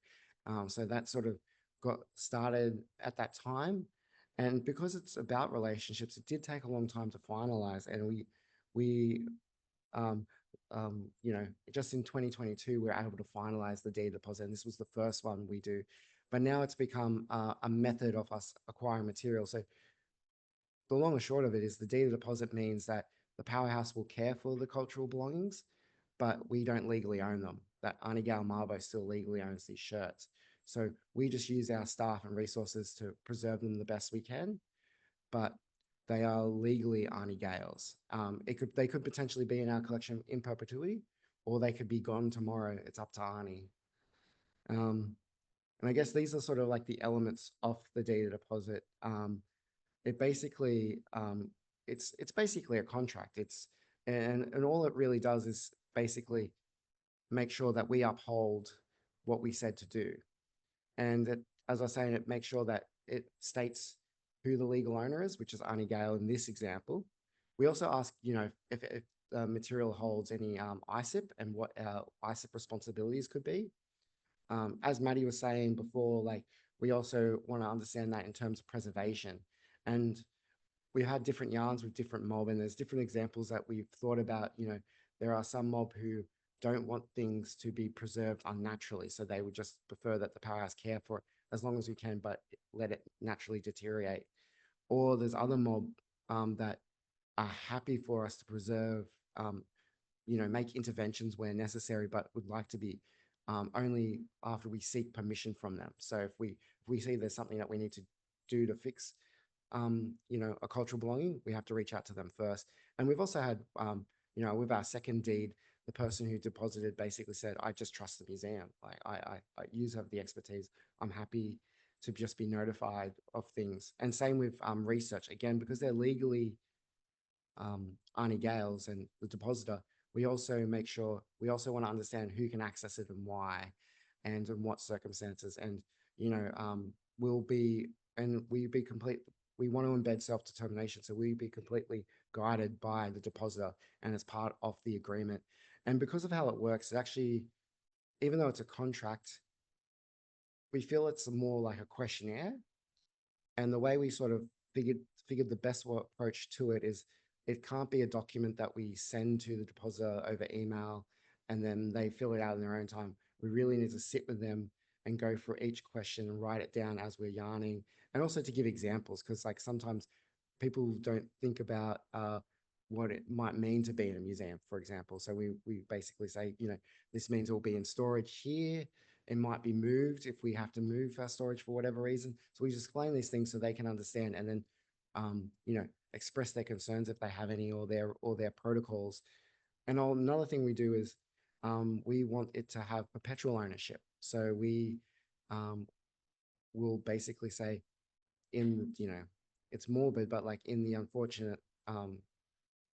So that sort of got started at that time. And because it's about relationships, it did take a long time to finalize. And we um, you know, just in 2022, we were able to finalize the deed of deposit. And this was the first one we do. But now it's become a method of us acquiring material. So the long and short of it is the deed of deposit means that the Powerhouse will care for the cultural belongings, but we don't legally own them. That Auntie Gal Marbo still legally owns these shirts. So we just use our staff and resources to preserve them the best we can, but they are legally Auntie Gale's. They could potentially be in our collection in perpetuity, or they could be gone tomorrow. It's up to Auntie. And I guess these are sort of like the elements of the deed of deposit. It basically it's basically a contract. And all it really does is basically make sure that we uphold what we said to do. And it, as I say, it makes sure that it states who the legal owner is, which is Auntie Gale in this example. We also ask, you know, if the material holds any ISIP and what our ISIP responsibilities could be. As Maddie was saying before, like we also want to understand that in terms of preservation. And we've had different yarns with different mob, and there's different examples that we've thought about. You know, there are some mob who don't want things to be preserved unnaturally, so they would just prefer that the Powerhouse care for it as long as we can, but let it naturally deteriorate. Or there's other mob that are happy for us to preserve, you know, make interventions where necessary, but would like to be only after we seek permission from them. So if we see there's something that we need to do to fix you know, a cultural belonging, we have to reach out to them first. And we've also had, you know, with our second deed, the person who deposited basically said, I just trust the museum. Like I you have the expertise. I'm happy to just be notified of things. And same with research, again, because they're legally Auntie Gale's and the depositor, we also make sure, we also want to understand who can access it and why, and in what circumstances. And, you know, we be complete, we want to embed self-determination. So we be completely guided by the depositor and as part of the agreement. And because of how it works, it actually, even though it's a contract, we feel it's more like a questionnaire. And the way we sort of figured the best approach to it is it can't be a document that we send to the depositor over email and then they fill it out in their own time. We really need to sit with them and go through each question and write it down as we're yarning, and also to give examples, because like sometimes people don't think about what it might mean to be in a museum, for example. So we basically say, you know, this means it will be in storage here. It might be moved if we have to move our storage for whatever reason. So we just explain these things so they can understand, and then, you know, express their concerns if they have any, or their protocols. And another thing we do is we want it to have perpetual ownership. So we will basically say, in, you know, it's morbid, but like in the unfortunate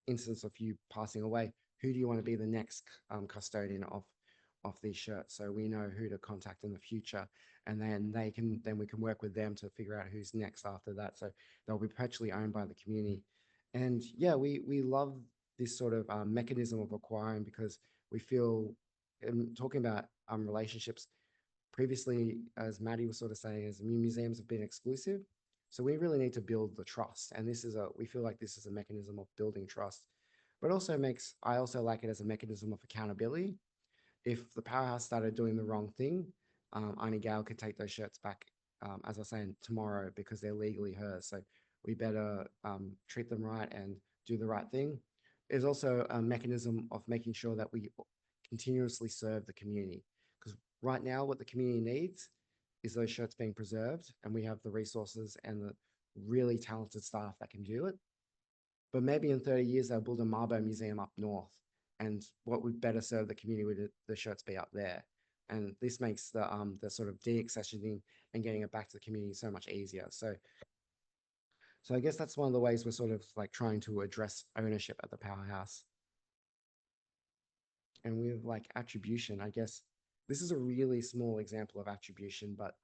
instance of you passing away, who do you want to be the next custodian of these shirts? So we know who to contact in the future, and then we can work with them to figure out who's next after that. So they'll be perpetually owned by the community. And yeah, we love this sort of mechanism of acquiring, because we feel, talking about relationships previously, as Maddie was sort of saying, as museums have been exclusive. So we really need to build the trust. And we feel like this is a mechanism of building trust, but also I also like it as a mechanism of accountability. If the Powerhouse started doing the wrong thing, Auntie Gale could take those shirts back, as I was saying, tomorrow, because they're legally hers. So we better treat them right and do the right thing. There's also a mechanism of making sure that we continuously serve the community, because right now what the community needs is those shirts being preserved, and we have the resources and the really talented staff that can do it. But maybe in 30 years, they'll build a Marbo museum up north, and what would better serve the community would the shirts be up there. And this makes the sort of de-accessioning and getting it back to the community so much easier. So I guess that's one of the ways we're sort of like trying to address ownership at the Powerhouse. And with like attribution, I guess this is a really small example of attribution, but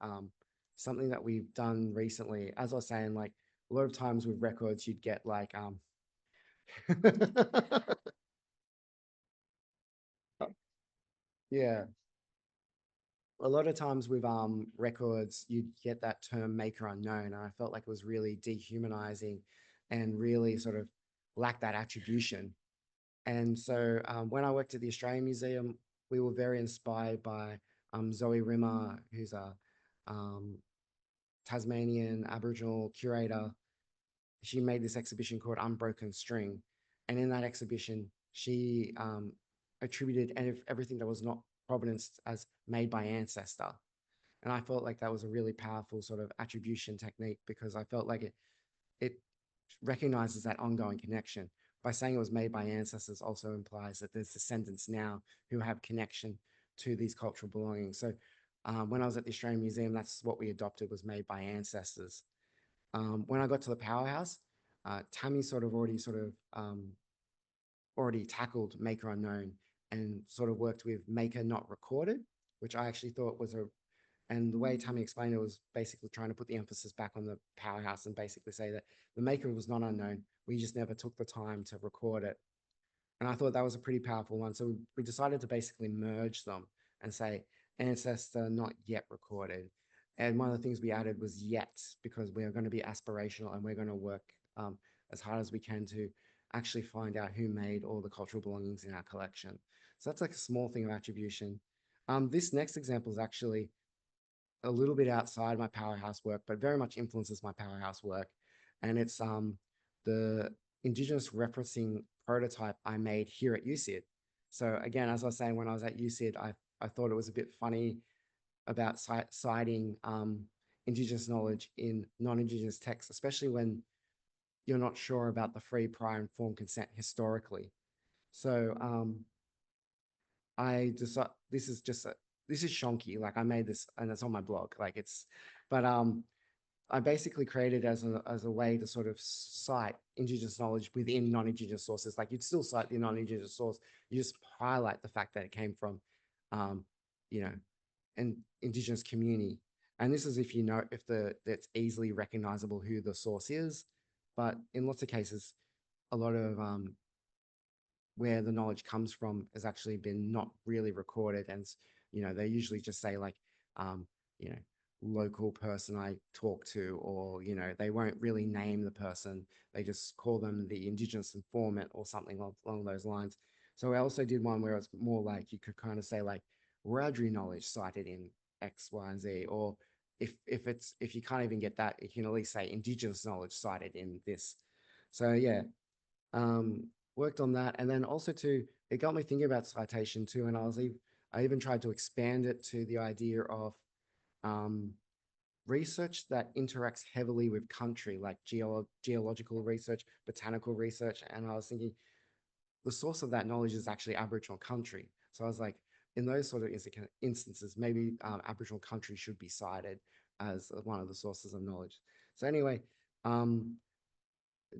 something that we've done recently, as I was saying, like a lot of times with records, you'd get like Yeah. A lot of times with records, you get that term maker unknown, and I felt like it was really dehumanizing and really sort of lacked that attribution. And so when I worked at the Australian Museum, we were very inspired by Zoe Rimmer, who's a um, Tasmanian Aboriginal curator. She made this exhibition called Unbroken String. And in that exhibition, she attributed everything that was not provenance as made by ancestor. And I felt like that was a really powerful sort of attribution technique, because I felt like it recognizes that ongoing connection. By saying it was made by ancestors also implies that there's descendants now who have connection to these cultural belongings. So when I was at the Australian Museum, that's what we adopted, was made by ancestors. When I got to the Powerhouse, Tammy already tackled Maker Unknown and sort of worked with Maker Not Recorded, which I actually thought was and the way Tammy explained it was basically trying to put the emphasis back on the Powerhouse and basically say that the Maker was not unknown. We just never took the time to record it. And I thought that was a pretty powerful one. So we decided to basically merge them and say ancestor not yet recorded. And one of the things we added was yet, because we are going to be aspirational and we're going to work as hard as we can to actually find out who made all the cultural belongings in our collection. So that's like a small thing of attribution. This next example is actually a little bit outside my Powerhouse work, but very much influences my Powerhouse work. And it's the Indigenous referencing prototype I made here at UCID. So again, as I was saying, when I was at UCID, I thought it was a bit funny about citing Indigenous knowledge in non-Indigenous texts, especially when you're not sure about the free, prior, informed consent historically. So I decided this is shonky. Like I made this and it's on my blog. Like but I basically created as a way to sort of cite Indigenous knowledge within non-Indigenous sources. Like you'd still cite the non-Indigenous source, you just highlight the fact that it came from, um, you know, an Indigenous community. And this is if you know if that's easily recognizable who the source is. But in lots of cases, a lot of where the knowledge comes from has actually been not really recorded, and they usually just say like um you know local person I talk to, or they won't really name the person, they just call them the Indigenous informant or something along those lines. So I also did one where it's more like you could kind of say like Wiradjuri knowledge cited in X, Y, and Z, or if you can't even get that, you can at least say Indigenous knowledge cited in this. So yeah, um, worked on that. And then also too, it got me thinking about citation too. And I even tried to expand it to the idea of um, research that interacts heavily with country, like geological research, botanical research. And I was thinking the source of that knowledge is actually Aboriginal country. So I was like, in those sort of instances, maybe Aboriginal country should be cited as one of the sources of knowledge. So anyway,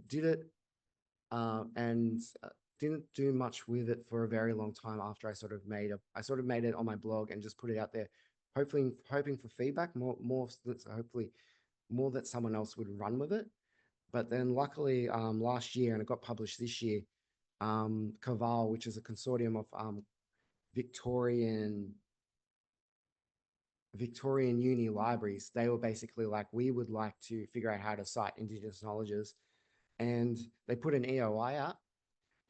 did it and didn't do much with it for a very long time after I sort of made it on my blog and just put it out there, hoping for feedback, hopefully more that someone else would run with it. But then luckily last year, and it got published this year, Caval, which is a consortium of Victorian uni libraries, they were basically like, we would like to figure out how to cite Indigenous knowledges, and they put an EOI out.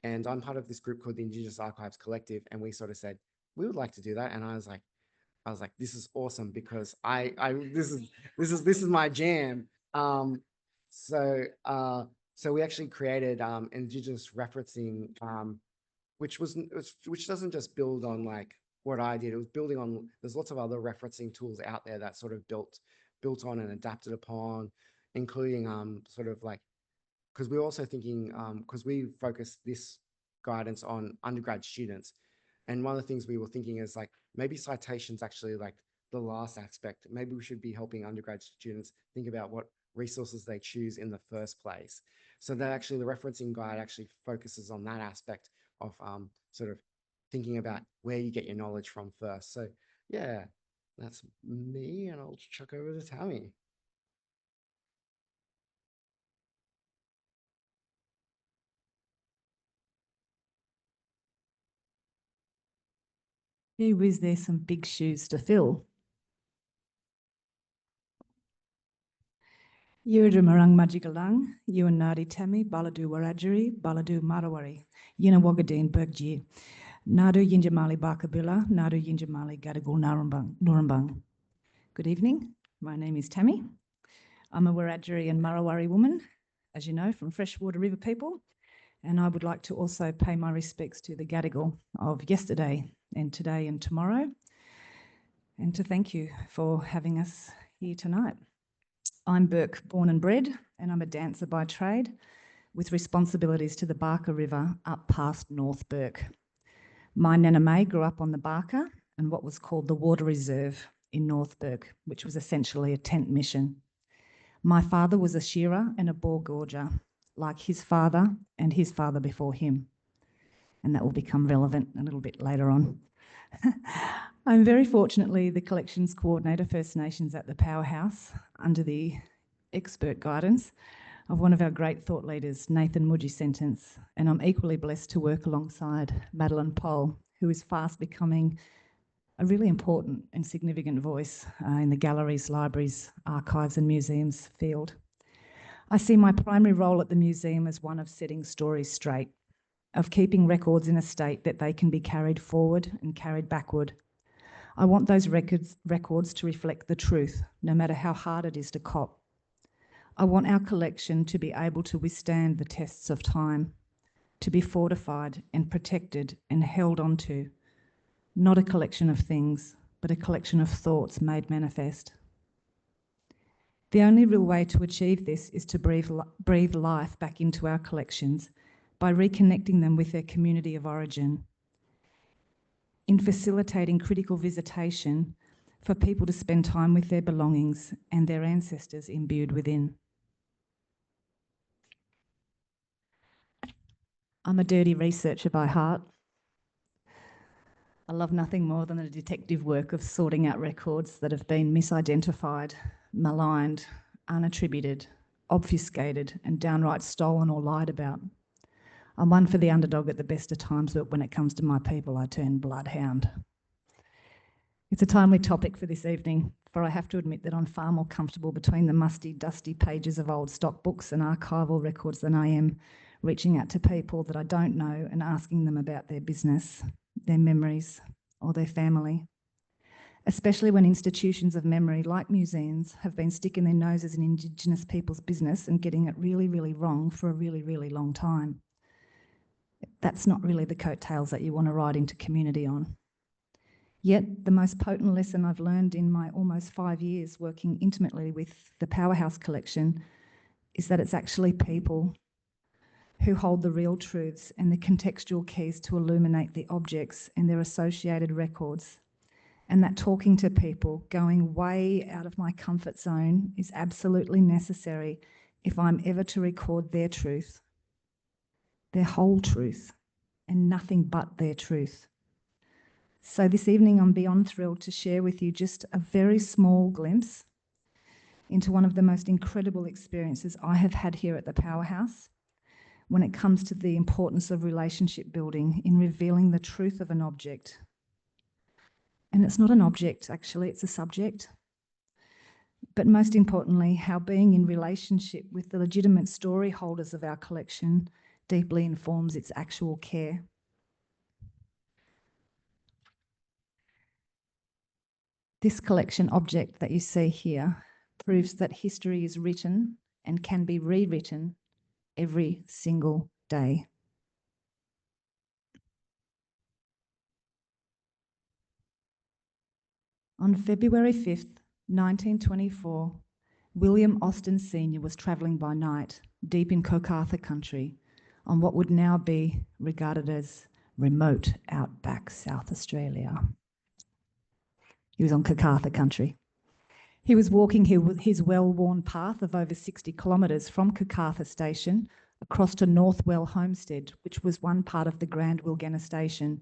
And I'm part of this group called the Indigenous Archives Collective, and we sort of said we would like to do that. And I was like, this is awesome, because this is my jam. So so we actually created Indigenous referencing, which doesn't just build on like what I did. It was building on, there's lots of other referencing tools out there that sort of built on and adapted upon, including sort of like, because we're also thinking, because we focus this guidance on undergrad students. And one of the things we were thinking is like, maybe citations actually like the last aspect. Maybe we should be helping undergrad students think about what resources they choose in the first place. So that actually the referencing guide actually focuses on that aspect of sort of thinking about where you get your knowledge from first. So yeah, that's me, and I'll chuck over to Tammy. Gee whiz, there's some big shoes to fill. Yurdu Marang Majigalang, Yuanadi Tammi, Baladu Wiradjuri, Baladu Marawari, Yinawagadeen Bergji, Nadu Yinjamali Barkabilla, Nadu Yinjamali Gadigal Nurambang. Good evening, my name is Tammi. I'm a Wiradjuri and Marawari woman, as you know, from Freshwater River people, and I would like to also pay my respects to the Gadigal of yesterday and today and tomorrow, and to thank you for having us here tonight. I'm Burke born and bred, and I'm a dancer by trade with responsibilities to the Barker River up past North Burke. My Nana May grew up on the Barker and what was called the Water Reserve in North Burke, which was essentially a tent mission. My father was a shearer and a bore gorger, like his father and his father before him. And that will become relevant a little bit later on. I'm very fortunately the collections coordinator, First Nations at the Powerhouse, under the expert guidance of one of our great thought leaders, Nathan Mudyi Sentence, and I'm equally blessed to work alongside Madeline Poll, who is fast becoming a really important and significant voice in the galleries, libraries, archives and museums field. I see my primary role at the museum as one of setting stories straight, of keeping records in a state that they can be carried forward and carried backward. I want those records to reflect the truth, no matter how hard it is to cop. I want our collection to be able to withstand the tests of time, to be fortified and protected and held onto, not a collection of things, but a collection of thoughts made manifest. The only real way to achieve this is to breathe life back into our collections by reconnecting them with their community of origin, in facilitating critical visitation for people to spend time with their belongings and their ancestors imbued within. I'm a dirty researcher by heart. I love nothing more than the detective work of sorting out records that have been misidentified, maligned, unattributed, obfuscated, and downright stolen or lied about. I'm one for the underdog at the best of times, but when it comes to my people, I turn bloodhound. It's a timely topic for this evening, for I have to admit that I'm far more comfortable between the musty, dusty pages of old stock books and archival records than I am reaching out to people that I don't know and asking them about their business, their memories, or their family. Especially when institutions of memory, like museums, have been sticking their noses in Indigenous people's business and getting it really, really wrong for a really, really long time. That's not really the coattails that you want to ride into community on. Yet the most potent lesson I've learned in my almost 5 years working intimately with the Powerhouse collection is that it's actually people who hold the real truths and the contextual keys to illuminate the objects and their associated records. And that talking to people, going way out of my comfort zone, is absolutely necessary if I'm ever to record their truth, their whole truth, and nothing but their truth. So this evening, I'm beyond thrilled to share with you just a very small glimpse into one of the most incredible experiences I have had here at the Powerhouse when it comes to the importance of relationship building in revealing the truth of an object. And it's not an object, actually, it's a subject. But most importantly, how being in relationship with the legitimate story holders of our collection deeply informs its actual care. This collection object that you see here proves that history is written and can be rewritten every single day. On February 5th, 1924, William Austin Sr. was travelling by night deep in Kokatha country on what would now be regarded as remote outback South Australia. He was on Kokatha country. He was walking his well-worn path of over 60 kilometres from Kokatha station across to Northwell Homestead, which was one part of the Grand Wilgenna station.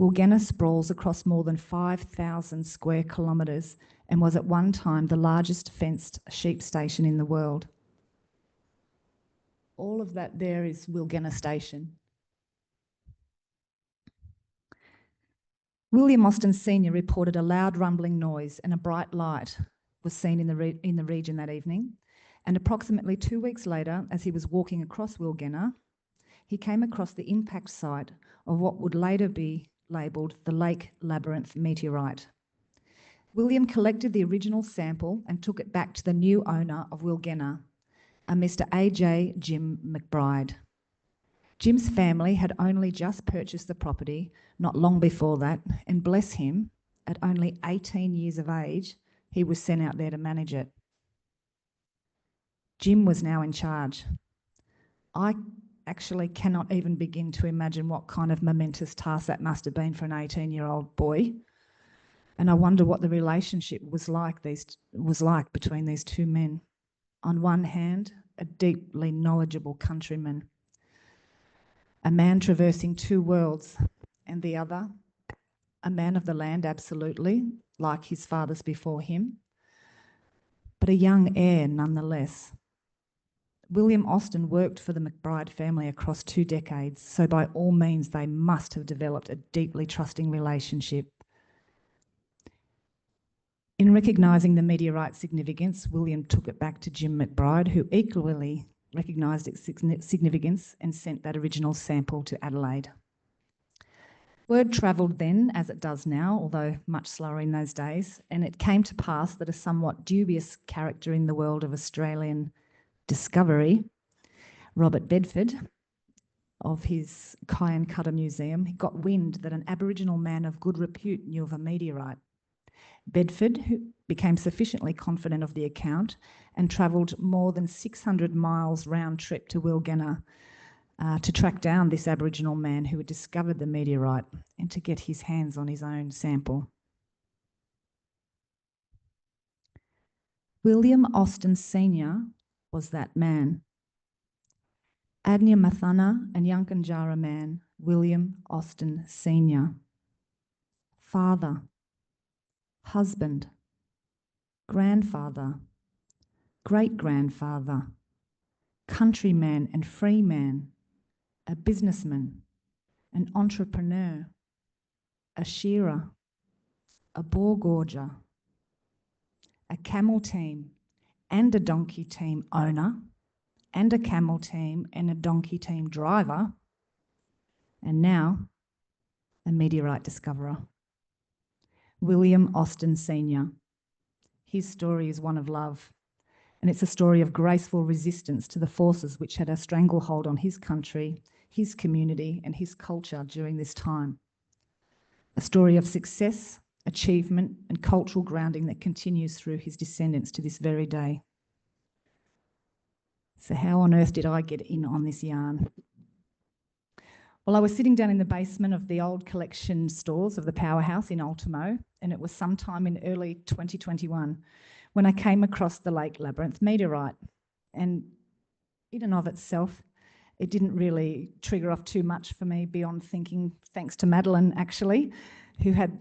Wilgenna sprawls across more than 5,000 square kilometres and was at one time the largest fenced sheep station in the world. All of that there is Wilgenna Station. William Austin Sr. reported a loud rumbling noise and a bright light was seen in the region that evening. And approximately 2 weeks later, as he was walking across Wilgenna, he came across the impact site of what would later be labelled the Lake Labyrinth meteorite. William collected the original sample and took it back to the new owner of Wilgenna, a Mr. A.J. Jim McBride. Jim's family had only just purchased the property not long before that, and bless him, at only 18 years of age, he was sent out there to manage it. Jim was now in charge. I actually cannot even begin to imagine what kind of momentous task that must have been for an 18-year-old boy. And I wonder what the relationship was like between these two men. On one hand, a deeply knowledgeable countryman, a man traversing two worlds, and the other, a man of the land, absolutely, like his fathers before him, but a young heir nonetheless. William Austin worked for the McBride family across 2 decades, so by all means they must have developed a deeply trusting relationship. In recognising the meteorite's significance, William took it back to Jim McBride, who equally recognised its significance and sent that original sample to Adelaide. Word travelled then, as it does now, although much slower in those days, and it came to pass that a somewhat dubious character in the world of Australian discovery, Robert Bedford, of his Cayenne Cutter Museum, got wind that an Aboriginal man of good repute knew of a meteorite. Bedford, who became sufficiently confident of the account and travelled more than 600 miles round trip to Wilgenna to track down this Aboriginal man who had discovered the meteorite and to get his hands on his own sample. William Austin Sr. was that man. Adnya Mathana and Yankunytjatjara man, William Austin Sr. Father, husband, grandfather, great-grandfather, countryman and free man, a businessman, an entrepreneur, a shearer, a boar gorger, a camel team and a donkey team owner, and a camel team and a donkey team driver, and now a meteorite discoverer. William Austin Sr. His story is one of love, and it's a story of graceful resistance to the forces which had a stranglehold on his country, his community, and his culture during this time. A story of success, achievement, and cultural grounding that continues through his descendants to this very day. So how on earth did I get in on this yarn? Well, I was sitting down in the basement of the old collection stores of the Powerhouse in Ultimo, and it was sometime in early 2021 when I came across the Lake Labyrinth meteorite. And in and of itself, it didn't really trigger off too much for me beyond thinking, thanks to Madeline actually, who had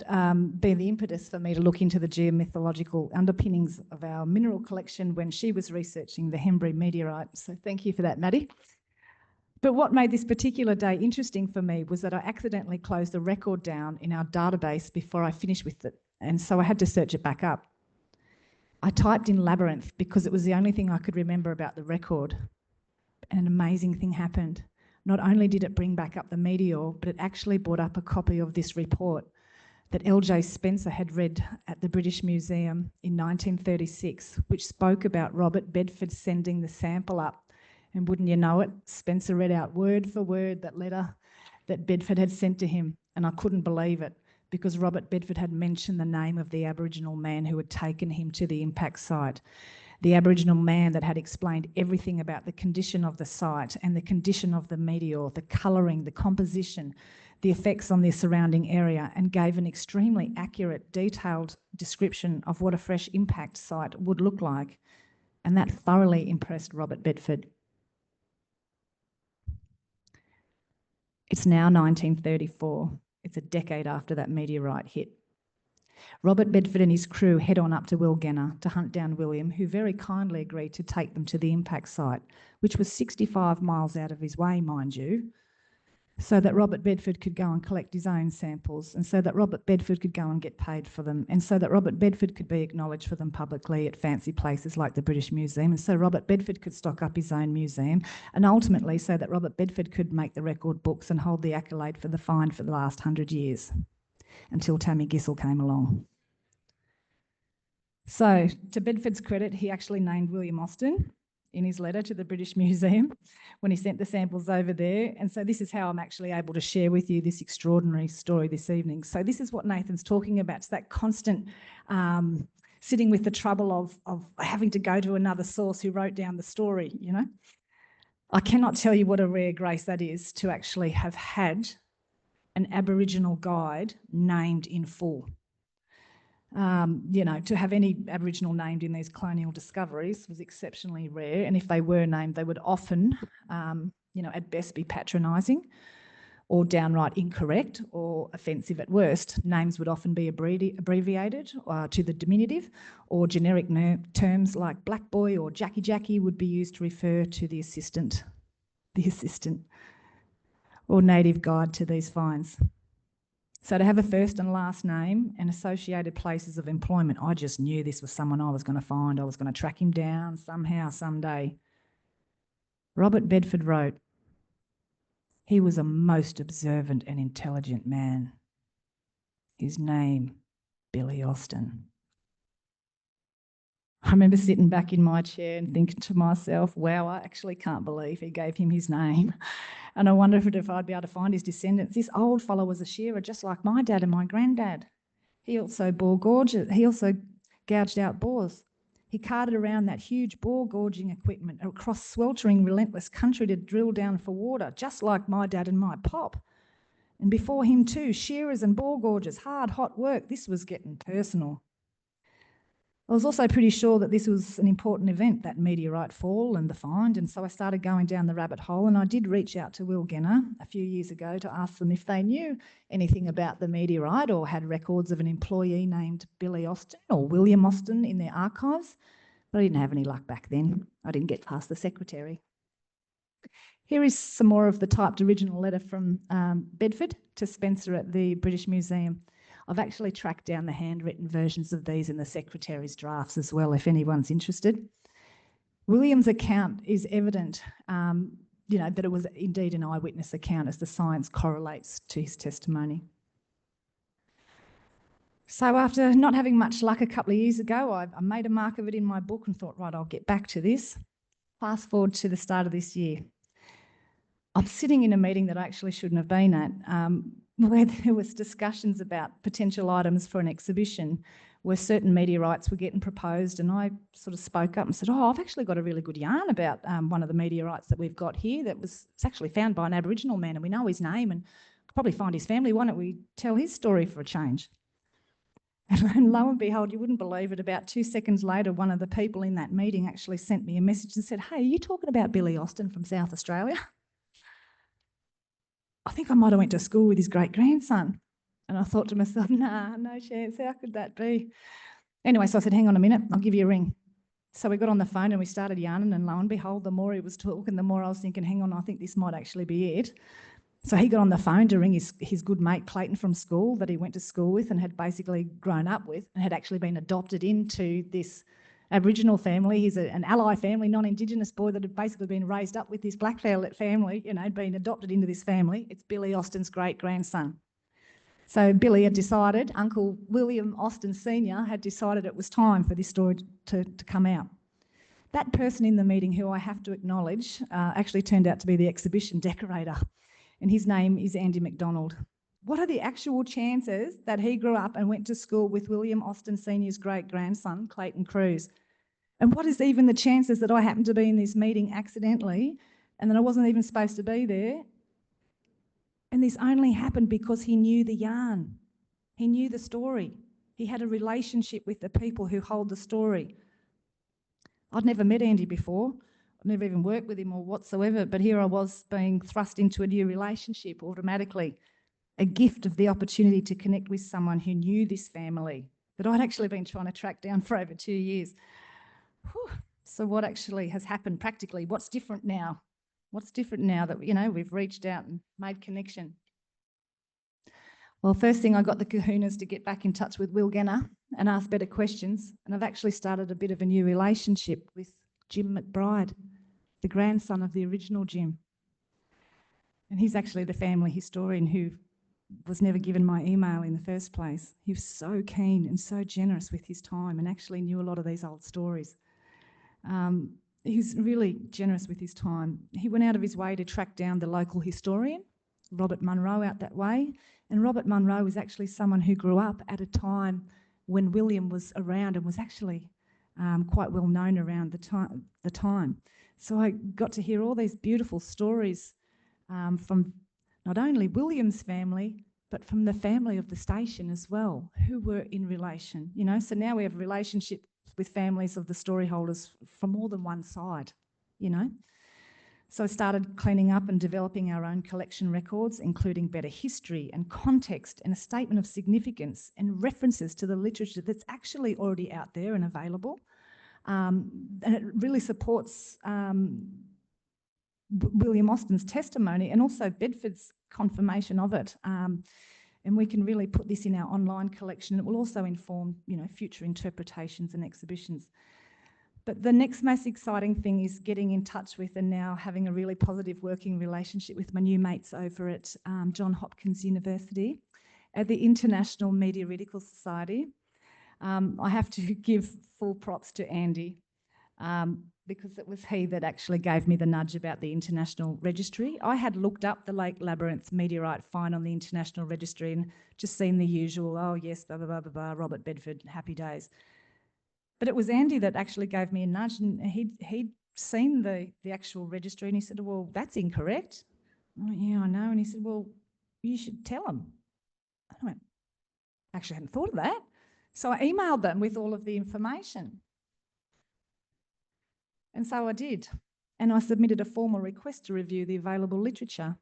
been the impetus for me to look into the geomythological underpinnings of our mineral collection when she was researching the Hembury meteorite. So thank you for that, Maddie. But what made this particular day interesting for me was that I accidentally closed the record down in our database before I finished with it, and so I had to search it back up. I typed in labyrinth because it was the only thing I could remember about the record, and an amazing thing happened. Not only did it bring back up the meteor, but it actually brought up a copy of this report that L.J. Spencer had read at the British Museum in 1936, which spoke about Robert Bedford sending the sample up. And wouldn't you know it, Spencer read out word for word that letter that Bedford had sent to him, and I couldn't believe it because Robert Bedford had mentioned the name of the Aboriginal man who had taken him to the impact site. The Aboriginal man that had explained everything about the condition of the site and the condition of the meteor, the colouring, the composition, the effects on the surrounding area, and gave an extremely accurate, detailed description of what a fresh impact site would look like. And that thoroughly impressed Robert Bedford. It's now 1934. It's a decade after that meteorite hit. Robert Bedford and his crew head on up to Wilgenna to hunt down William, who very kindly agreed to take them to the impact site, which was 65 miles out of his way, mind you. so that Robert Bedford could go and collect his own samples, and so that Robert Bedford could go and get paid for them, and so that Robert Bedford could be acknowledged for them publicly at fancy places like the British Museum, and so Robert Bedford could stock up his own museum, and ultimately so that Robert Bedford could make the record books and hold the accolade for the find for the last 100 years, until Tammi Gissell came along. So, to Bedford's credit, he actually named William Austin in his letter to the British Museum when he sent the samples over there. And so this is how I'm actually able to share with you this extraordinary story this evening. So this is what Nathan's talking about. It's that constant sitting with the trouble of having to go to another source who wrote down the story, you know. I cannot tell you what a rare grace that is to actually have had an Aboriginal guide named in full. You know, to have any Aboriginal named in these colonial discoveries was exceptionally rare. And if they were named, they would often, you know, at best be patronising or downright incorrect or offensive at worst. Names would often be abbreviated to the diminutive, or generic terms like Black Boy or Jackie Jackie would be used to refer to the assistant or native guide to these finds. So to have a first and last name and associated places of employment, I just knew this was someone I was going to find. I was going to track him down somehow, someday. Robert Bedford wrote, "He was a most observant and intelligent man. His name, Billy Austin." I remember sitting back in my chair and thinking to myself, wow, I actually can't believe he gave him his name. And I wondered if I'd be able to find his descendants. This old fellow was a shearer, just like my dad and my granddad. He also gouged out boars. He carted around that huge boar gorging equipment across sweltering, relentless country to drill down for water, just like my dad and my pop. And before him too, shearers and boar gorgers, hard, hot work. This was getting personal. I was also pretty sure that this was an important event, that meteorite fall and the find, and so I started going down the rabbit hole, and I did reach out to Will Genner a few years ago to ask them if they knew anything about the meteorite or had records of an employee named Billy Austin or William Austin in their archives, but I didn't have any luck back then. I didn't get past the secretary. Here is some more of the typed original letter from Bedford to Spencer at the British Museum. I've actually tracked down the handwritten versions of these in the secretary's drafts as well, if anyone's interested. William's account is evident, you know, that it was indeed an eyewitness account as the science correlates to his testimony. So after not having much luck a couple of years ago, I made a mark of it in my book and thought, right, I'll get back to this. Fast forward to the start of this year. I'm sitting in a meeting that I actually shouldn't have been at, where there was discussions about potential items for an exhibition where certain meteorites were getting proposed, and I sort of spoke up and said, I've actually got a really good yarn about one of the meteorites that we've got here it's actually found by an Aboriginal man, and we know his name and could probably find his family. Why don't we tell his story for a change? And lo and behold, you wouldn't believe it, about 2 seconds later, one of the people in that meeting actually sent me a message and said, hey, are you talking about Billy Austin from South Australia? I think I might have went to school with his great-grandson. And I thought to myself, nah, no chance, how could that be? Anyway, so I said, hang on a minute, I'll give you a ring. So we got on the phone and we started yarning, and lo and behold, the more he was talking, the more I was thinking, hang on, I think this might actually be it. So he got on the phone to ring his good mate Clayton from school that he went to school with and had basically grown up with and had actually been adopted into this Aboriginal family. He's an ally family, non-Indigenous boy that had basically been raised up with this black family, you know, been adopted into this family. It's Billy Austin's great-grandson. So Billy had decided, Uncle William Austin Sr. had decided it was time for this story to come out. That person in the meeting, who I have to acknowledge, actually turned out to be the exhibition decorator, and his name is Andy McDonald. What are the actual chances that he grew up and went to school with William Austin Sr.'s great-grandson, Clayton Cruz? And what is even the chances that I happened to be in this meeting accidentally and that I wasn't even supposed to be there? And this only happened because he knew the yarn. He knew the story. He had a relationship with the people who hold the story. I'd never met Andy before. I'd never even worked with him or whatsoever, but here I was being thrust into a new relationship automatically. A gift of the opportunity to connect with someone who knew this family that I'd actually been trying to track down for over 2 years. Whew. So what actually has happened practically? What's different now? What's different now that, you know, we've reached out and made connection? Well, first thing, I got the kahunas to get back in touch with Will Genner and ask better questions. And I've actually started a bit of a new relationship with Jim McBride, the grandson of the original Jim. And he's actually the family historian who was never given my email in the first place. He was so keen and so generous with his time and actually knew a lot of these old stories. He was really generous with his time. He went out of his way to track down the local historian, Robert Munro, out that way. And Robert Munro was actually someone who grew up at a time when William was around and was actually quite well known around the time. So I got to hear all these beautiful stories from not only William's family, but from the family of the station as well, who were in relation, you know. So now we have a relationship with families of the story holders from more than one side, you know. So I started cleaning up and developing our own collection records, including better history and context and a statement of significance and references to the literature that's actually already out there and available. And it really supports William Austin's testimony and also Bedford's confirmation of it. And we can really put this in our online collection. It will also inform, you know, future interpretations and exhibitions. But the next most exciting thing is getting in touch with and now having a really positive working relationship with my new mates over at Johns Hopkins University at the International Meteoritical Society. I have to give full props to Andy because it was he that actually gave me the nudge about the International Registry. I had looked up the Lake Labyrinth meteorite find on the International Registry and just seen the usual, oh yes, blah, blah, blah, blah, blah, Robert Bedford, happy days. But it was Andy that actually gave me a nudge, and he'd seen the actual registry and he said, well, that's incorrect. I went, yeah, I know. And he said, well, you should tell them. I went, actually, I hadn't thought of that. So I emailed them with all of the information. And so I did. And I submitted a formal request to review the available literature.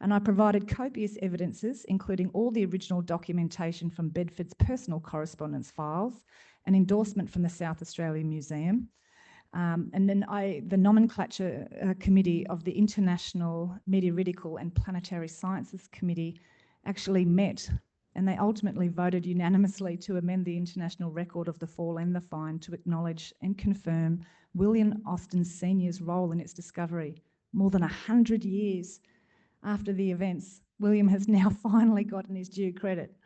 And I provided copious evidences, including all the original documentation from Bedford's personal correspondence files, an endorsement from the South Australian Museum. And then the nomenclature committee of the International Meteoritical and Planetary Sciences Committee actually met, and they ultimately voted unanimously to amend the international record of the fall and the find to acknowledge and confirm William Austin Sr.'s role in its discovery. More than 100 years after the events, William has now finally gotten his due credit.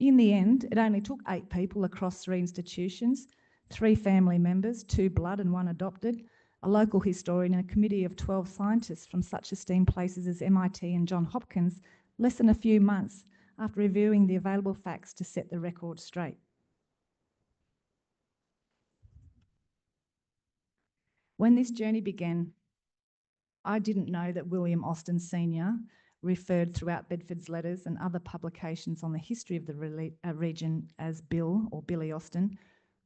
In the end, it only took 8 people across 3 institutions, 3 family members, 2 blood and 1 adopted, a local historian and a committee of 12 scientists from such esteemed places as MIT and Johns Hopkins, less than a few months after reviewing the available facts to set the record straight. When this journey began, I didn't know that William Austin Sr., referred throughout Bedford's letters and other publications on the history of the region as Bill or Billy Austin,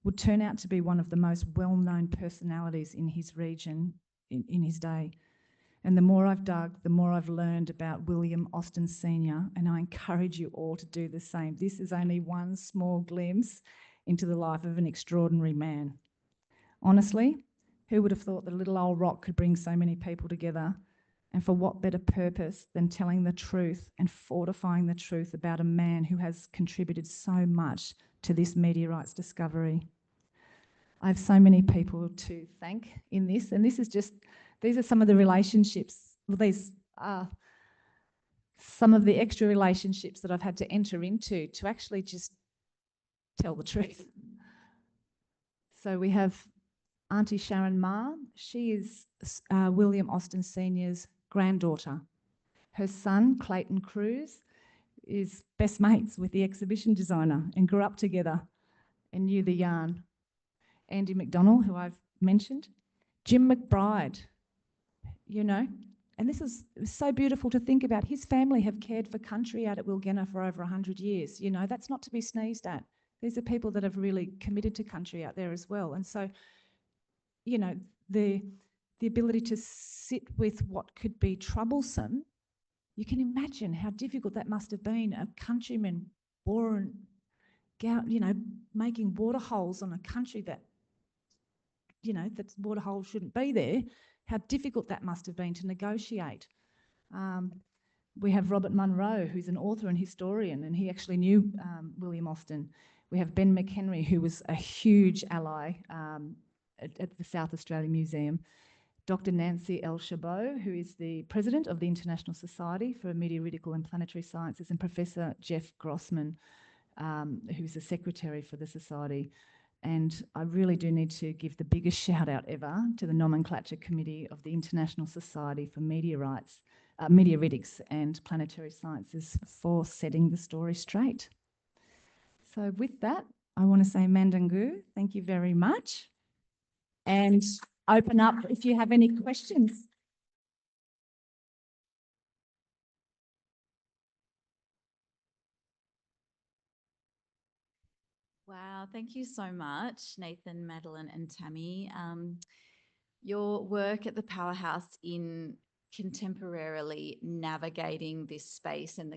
would turn out to be one of the most well-known personalities in his region in his day. And the more I've dug, the more I've learned about William Austin Sr., and I encourage you all to do the same. This is only one small glimpse into the life of an extraordinary man. Honestly, who would have thought that a little old rock could bring so many people together? And for what better purpose than telling the truth and fortifying the truth about a man who has contributed so much to this meteorite's discovery? I have so many people to thank in this, and this is just, these are some of the relationships, well, these are some of the extra relationships that I've had to enter into to actually just tell the truth. So we have Auntie Sharon Ma. She is William Austin Sr.'s granddaughter. Her son, Clayton Cruz, is best mates with the exhibition designer and grew up together and knew the yarn. Andy McDonald, who I've mentioned. Jim McBride, you know, and this is so beautiful to think about. His family have cared for country out at Wilgenna for over 100 years. You know, that's not to be sneezed at. These are people that have really committed to country out there as well. And so, you know, the ability to sit with what could be troublesome, you can imagine how difficult that must have been. A countryman born, you know, making water holes on a country that that water hole shouldn't be there, how difficult that must have been to negotiate. We have Robert Munro, who's an author and historian, and he actually knew William Austin. We have Ben McHenry, who was a huge ally at the South Australia Museum. Dr. Nancy L. Chabot, who is the president of the International Society for Meteoritical and Planetary Sciences, and Professor Jeff Grossman, who's the secretary for the Society. And I really do need to give the biggest shout out ever to the Nomenclature Committee of the International Society for Meteoritics and Planetary Sciences for setting the story straight. So with that, I want to say Mandangu, thank you very much. And open up if you have any questions. Wow, thank you so much, Nathan, Madeline and Tammy. Your work at the Powerhouse in contemporarily navigating this space and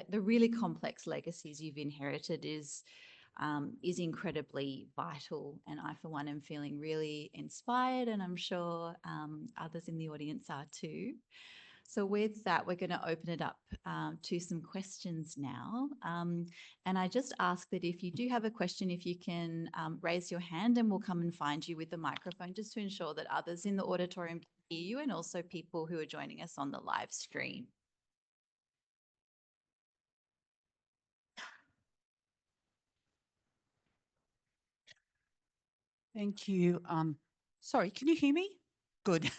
the really complex legacies you've inherited is incredibly vital. And I, for one, am feeling really inspired, and I'm sure others in the audience are too. So with that, we're going to open it up to some questions now. And I just ask that if you do have a question, if you can raise your hand and we'll come and find you with the microphone, just to ensure that others in the auditorium hear you and also people who are joining us on the live stream. Thank you. Sorry, can you hear me? Good.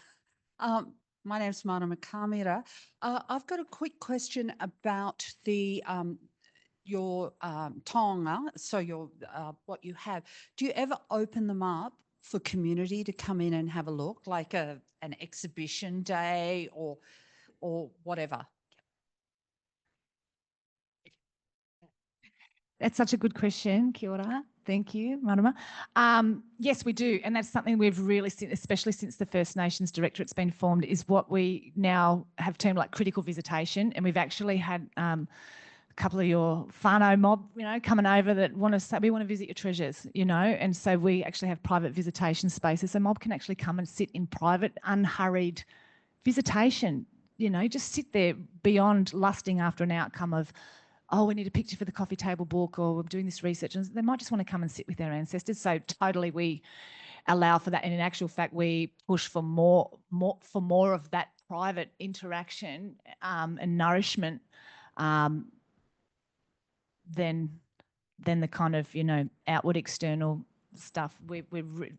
My name's Mana Makamira. I've got a quick question about the your taonga, so your what you have. Do you ever open them up for community to come in and have a look, like an exhibition day or whatever? That's such a good question, Kia ora. Thank you, Marama. Yes, we do. And that's something we've really seen, especially since the First Nations Directorate's been formed, is what we now have termed like critical visitation. And we've actually had a couple of your whānau mob, coming over that want to say, we want to visit your treasures, and so we actually have private visitation spaces. So mob can actually come and sit in private, unhurried visitation, just sit there beyond lusting after an outcome of, oh, we need a picture for the coffee table book, or we're doing this research, and they might just want to come and sit with their ancestors. So totally we allow for that. And in actual fact, we push for more of that private interaction and nourishment than the kind of, outward external stuff. We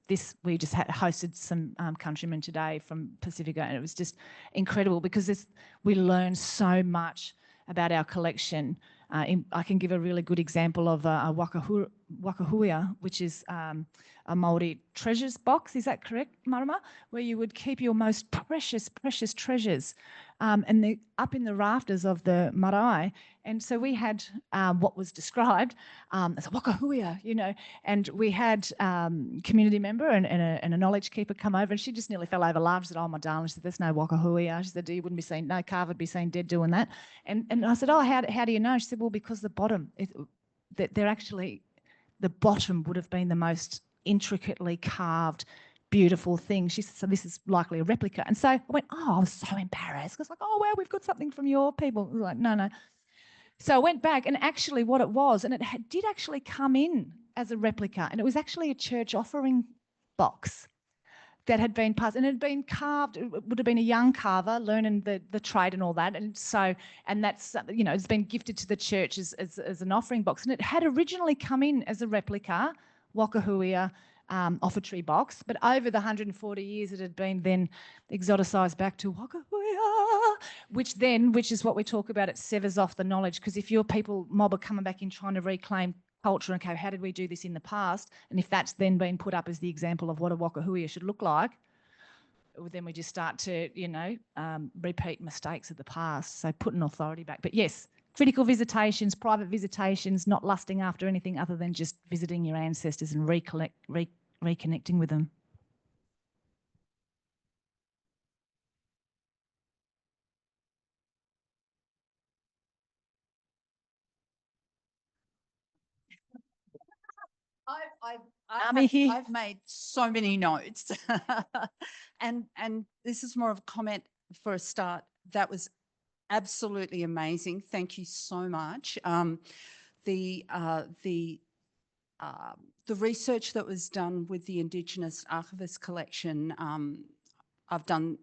just hosted some countrymen today from Pacifica, and it was just incredible because we learn so much about our collection. I can give a really good example of a wakahuia, which is a Māori treasures box. Is that correct, Marama? Where you would keep your most precious treasures, and they're up in the rafters of the marae. And so we had what was described as a wakahuia, and we had community member and a knowledge keeper come over, and she just nearly fell over laughing. She said, "Oh, my darling," she said, "there's no wakahuia." She said, "You wouldn't be seen, no calf would be seen dead doing that." And I said, "Oh, how do you know?" She said, "Well, because the bottom, they're actually, the bottom would have been the most intricately carved, beautiful thing." She said, "So this is likely a replica." And so I went, "Oh," I was so embarrassed. I was like, "Oh, wow, we've got something from your people." I was like, no. So I went back, and actually what it was, and it did actually come in as a replica, and it was actually a church offering box that had been passed, and it had been carved. It would have been a young carver learning the trade and all that, and so, and that's, it's been gifted to the church as an offering box, and it had originally come in as a replica wakahuia offertory box, but over the 140 years it had been then exoticized back to wakahuia, which is what we talk about. It severs off the knowledge, because if your people mob are coming back in trying to reclaim culture, okay, how did we do this in the past? And if that's then been put up as the example of what a wakahuia should look like, then we just start to, repeat mistakes of the past. So putting authority back. But yes, critical visitations, private visitations, not lusting after anything other than just visiting your ancestors and reconnecting with them. I've made so many notes. And this is more of a comment for a start. That was absolutely amazing. Thank you so much. The research that was done with the Indigenous Archivist collection, I've done.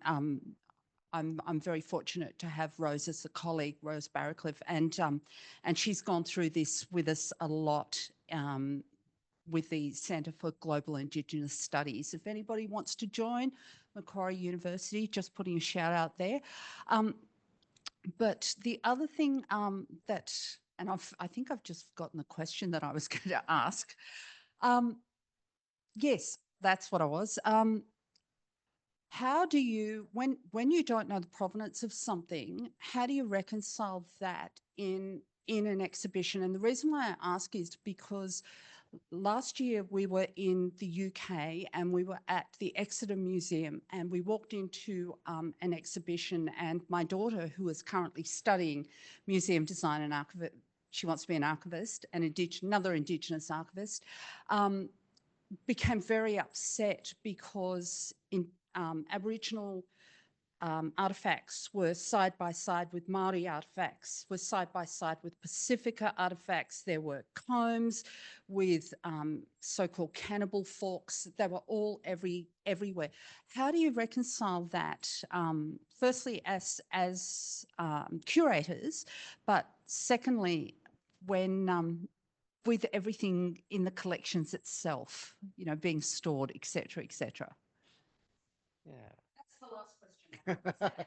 I'm very fortunate to have Rose as a colleague, Rose Barracliff, and she's gone through this with us a lot. With the Centre for Global Indigenous Studies. If anybody wants to join Macquarie University, just putting a shout out there. But the other thing I think I've just forgotten the question that I was going to ask. Yes, that's what I was. How do you, when you don't know the provenance of something, how do you reconcile that in an exhibition? And the reason why I ask is because last year we were in the UK and we were at the Exeter Museum and we walked into an exhibition, and my daughter, who is currently studying museum design and archivist, she wants to be an archivist, another Indigenous archivist, became very upset because Aboriginal artefacts were side by side with Māori artefacts, were side by side with Pacifica artefacts. There were combs with so-called cannibal forks. They were all everywhere. How do you reconcile that? Firstly, as curators, but secondly, when with everything in the collections itself, you know, being stored, etc., etc. Yeah. That's the last question.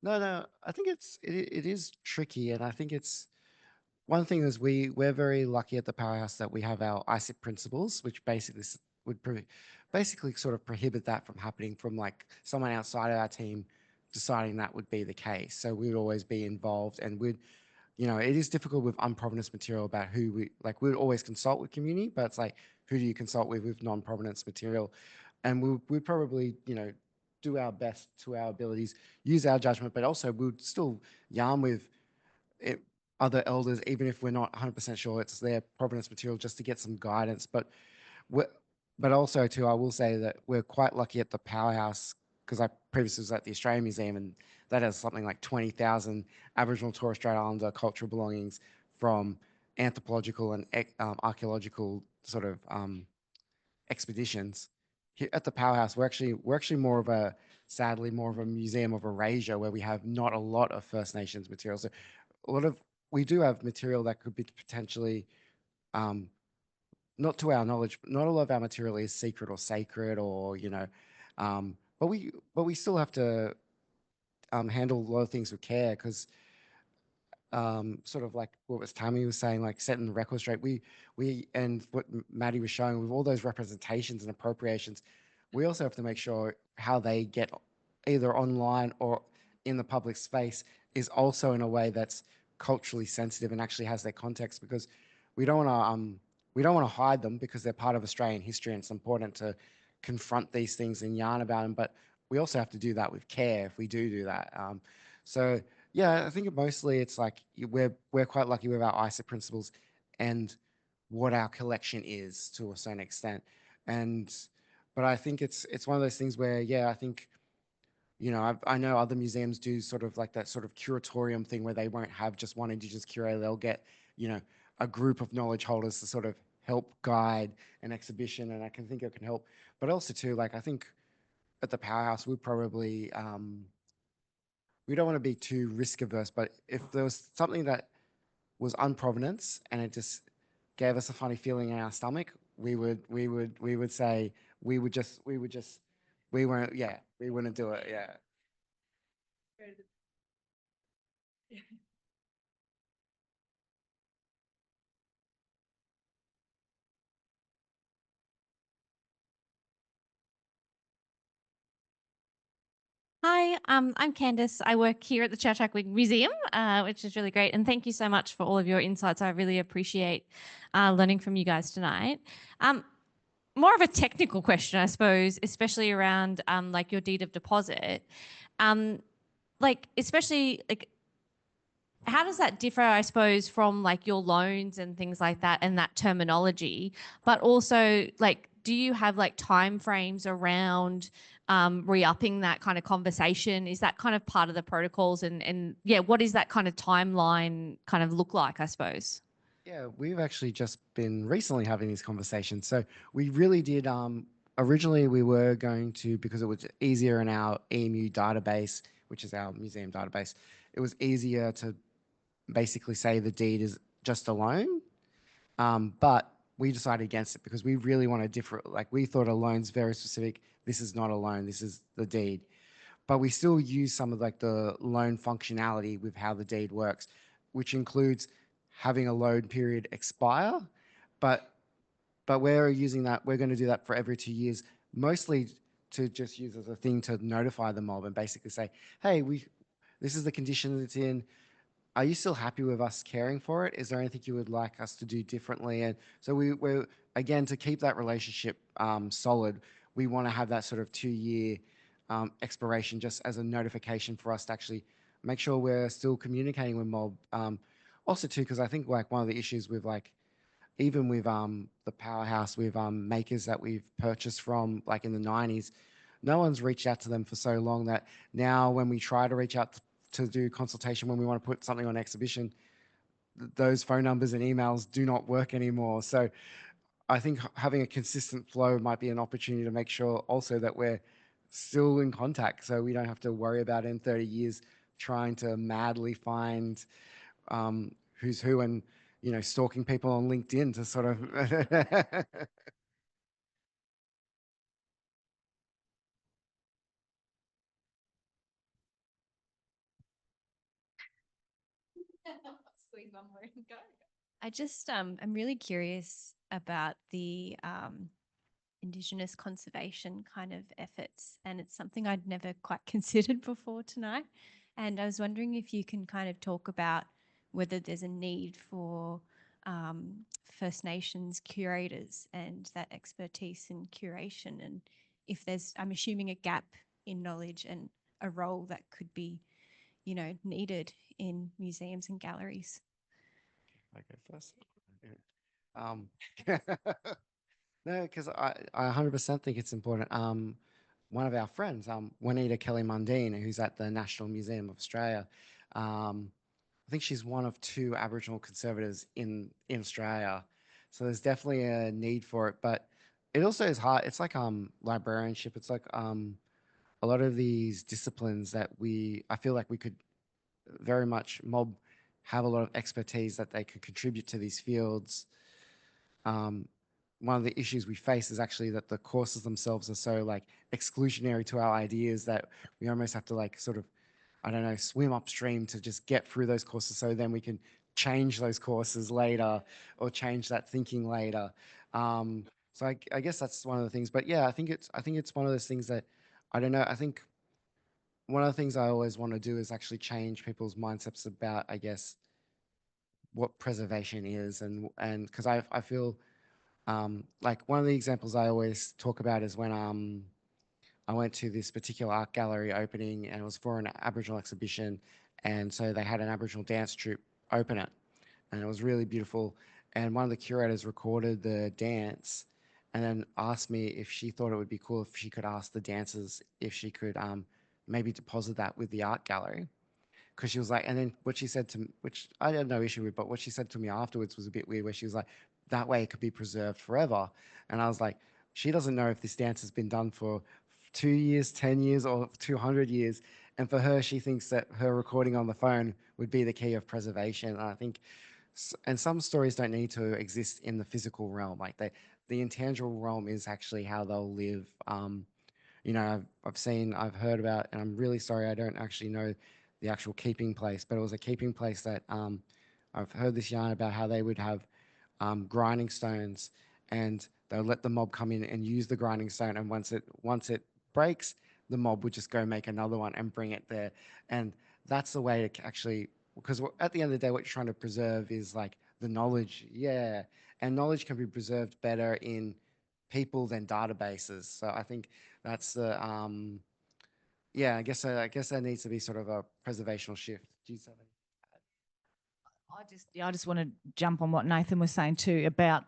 No, I think it is tricky, and I think it's one thing is we're very lucky at the Powerhouse that we have our ICIP principles, which basically would basically sort of prohibit that from happening from like someone outside of our team deciding that would be the case. So we'd always be involved, and you know, it is difficult with unprovenance material about who we'd always consult with community, but it's like, who do you consult with non-provenance material? And we'd probably, you know, do our best to our abilities, use our judgment, but also we'd still yarn with other elders, even if we're not 100% sure it's their provenance material, just to get some guidance. But also too, I will say that we're quite lucky at the Powerhouse, because I previously was at the Australian Museum, and that has something like 20,000 Aboriginal Torres Strait Islander cultural belongings from anthropological and archaeological sort of expeditions. Here at the Powerhouse, we're actually more of a, sadly, more of a museum of erasure, where we have not a lot of First Nations material. So we do have material that could be potentially, not to our knowledge, not all of our material is secret or sacred, or, you know, but we still have to handle a lot of things with care, because sort of like what was Tammy was saying, like setting the record straight. And what Maddie was showing with all those representations and appropriations, we also have to make sure how they get either online or in the public space is also in a way that's culturally sensitive and actually has their context, because we don't want to hide them, because they're part of Australian history and it's important to confront these things and yarn about them. But we also have to do that with care if we do that. So yeah, I think mostly it's like we're quite lucky with our ICIP principles and what our collection is to a certain extent. But I think it's one of those things where, yeah, I think, you know, I know other museums do sort of like that sort of curatorium thing where they won't have just one Indigenous curator. They'll get, you know, a group of knowledge holders to sort of help guide an exhibition, and I can think it can help. But also too, like, I think at the Powerhouse, we probably, we don't want to be too risk averse, but if there was something that was unprovenance and it just gave us a funny feeling in our stomach, we would say we wouldn't do it. Yeah. Hi, I'm Candice. I work here at the Chak Museum, which is really great. And thank you so much for all of your insights. I really appreciate learning from you guys tonight. More of a technical question, I suppose, especially around like your deed of deposit. Like, especially like how does that differ, I suppose, from like your loans and things like that and that terminology? But also, like, do you have like time frames around re-upping that kind of conversation? Is that kind of part of the protocols? And yeah, what is that kind of timeline kind of look like, I suppose? Yeah, we've actually just been recently having these conversations. So we really did, originally we were going to, because it was easier in our EMU database, which is our museum database, it was easier to basically say the deed is just a loan. But we decided against it because we really want to differ. Like we thought a loan's very specific. This is not a loan. This is the deed. But we still use some of like the loan functionality with how the deed works, which includes having a loan period expire. But we're using that. We're going to do that for every 2 years, mostly to just use as a thing to notify the mob and basically say, hey, this is the condition it's in. Are you still happy with us caring for it? Is there anything you would like us to do differently? And so we're again, to keep that relationship solid, we want to have that sort of 2-year expiration just as a notification for us to actually make sure we're still communicating with mob. Also too, because I think like one of the issues with like, even with the Powerhouse, with makers that we've purchased from like in the 90s, no one's reached out to them for so long that now when we try to reach out to do consultation when we want to put something on exhibition, those phone numbers and emails do not work anymore. So I think having a consistent flow might be an opportunity to make sure also that we're still in contact, so we don't have to worry about in 30 years trying to madly find who's who and, you know, stalking people on LinkedIn to sort of Squeeze one more and go. I just I'm really curious about the Indigenous conservation kind of efforts, and it's something I'd never quite considered before tonight. And I was wondering if you can kind of talk about whether there's a need for First Nations curators and that expertise in curation, and if there's, I'm assuming, a gap in knowledge and a role that could be, you know, needed in museums and galleries. I go first. Yeah. No, because I 100% think it's important. One of our friends, Juanita Kelly Mundine, who's at the National Museum of Australia, I think she's one of 2 Aboriginal conservators in Australia. So there's definitely a need for it, but it also is hard. It's like librarianship. It's like a lot of these disciplines that I feel like we could very much mob have a lot of expertise that they could contribute to these fields. One of the issues we face is actually that the courses themselves are so like exclusionary to our ideas that we almost have to like sort of, I don't know, swim upstream to just get through those courses so then we can change those courses later or change that thinking later. So I guess that's one of the things. But yeah, I think it's one of those things that I don't know. I think one of the things I always want to do is actually change people's mindsets about, I guess, what preservation is, and because I feel like one of the examples I always talk about is when I went to this particular art gallery opening, and it was for an Aboriginal exhibition, and so they had an Aboriginal dance troupe open it, and it was really beautiful. And one of the curators recorded the dance, and then asked me if she thought it would be cool if she could ask the dancers if she could maybe deposit that with the art gallery, because she was like, and then what she said to me, which I had no issue with, but what she said to me afterwards was a bit weird, where she was like, that way it could be preserved forever. And I was like, she doesn't know if this dance has been done for 2 years, 10 years, or 200 years. And for her, she thinks that her recording on the phone would be the key of preservation. And I think, and some stories don't need to exist in the physical realm. Like the intangible realm is actually how they'll live. You know, I've heard about, and I'm really sorry, I don't actually know the actual keeping place, but it was a keeping place that I've heard this yarn about how they would have grinding stones, and they'll let the mob come in and use the grinding stone, and once it breaks, the mob would just go make another one and bring it there. And that's the way to actually, because at the end of the day, what you're trying to preserve is like the knowledge, yeah, and knowledge can be preserved better in people than databases. So I think that's the yeah, I guess there needs to be sort of a preservational shift. Do you have any? I just want to jump on what Nathan was saying too about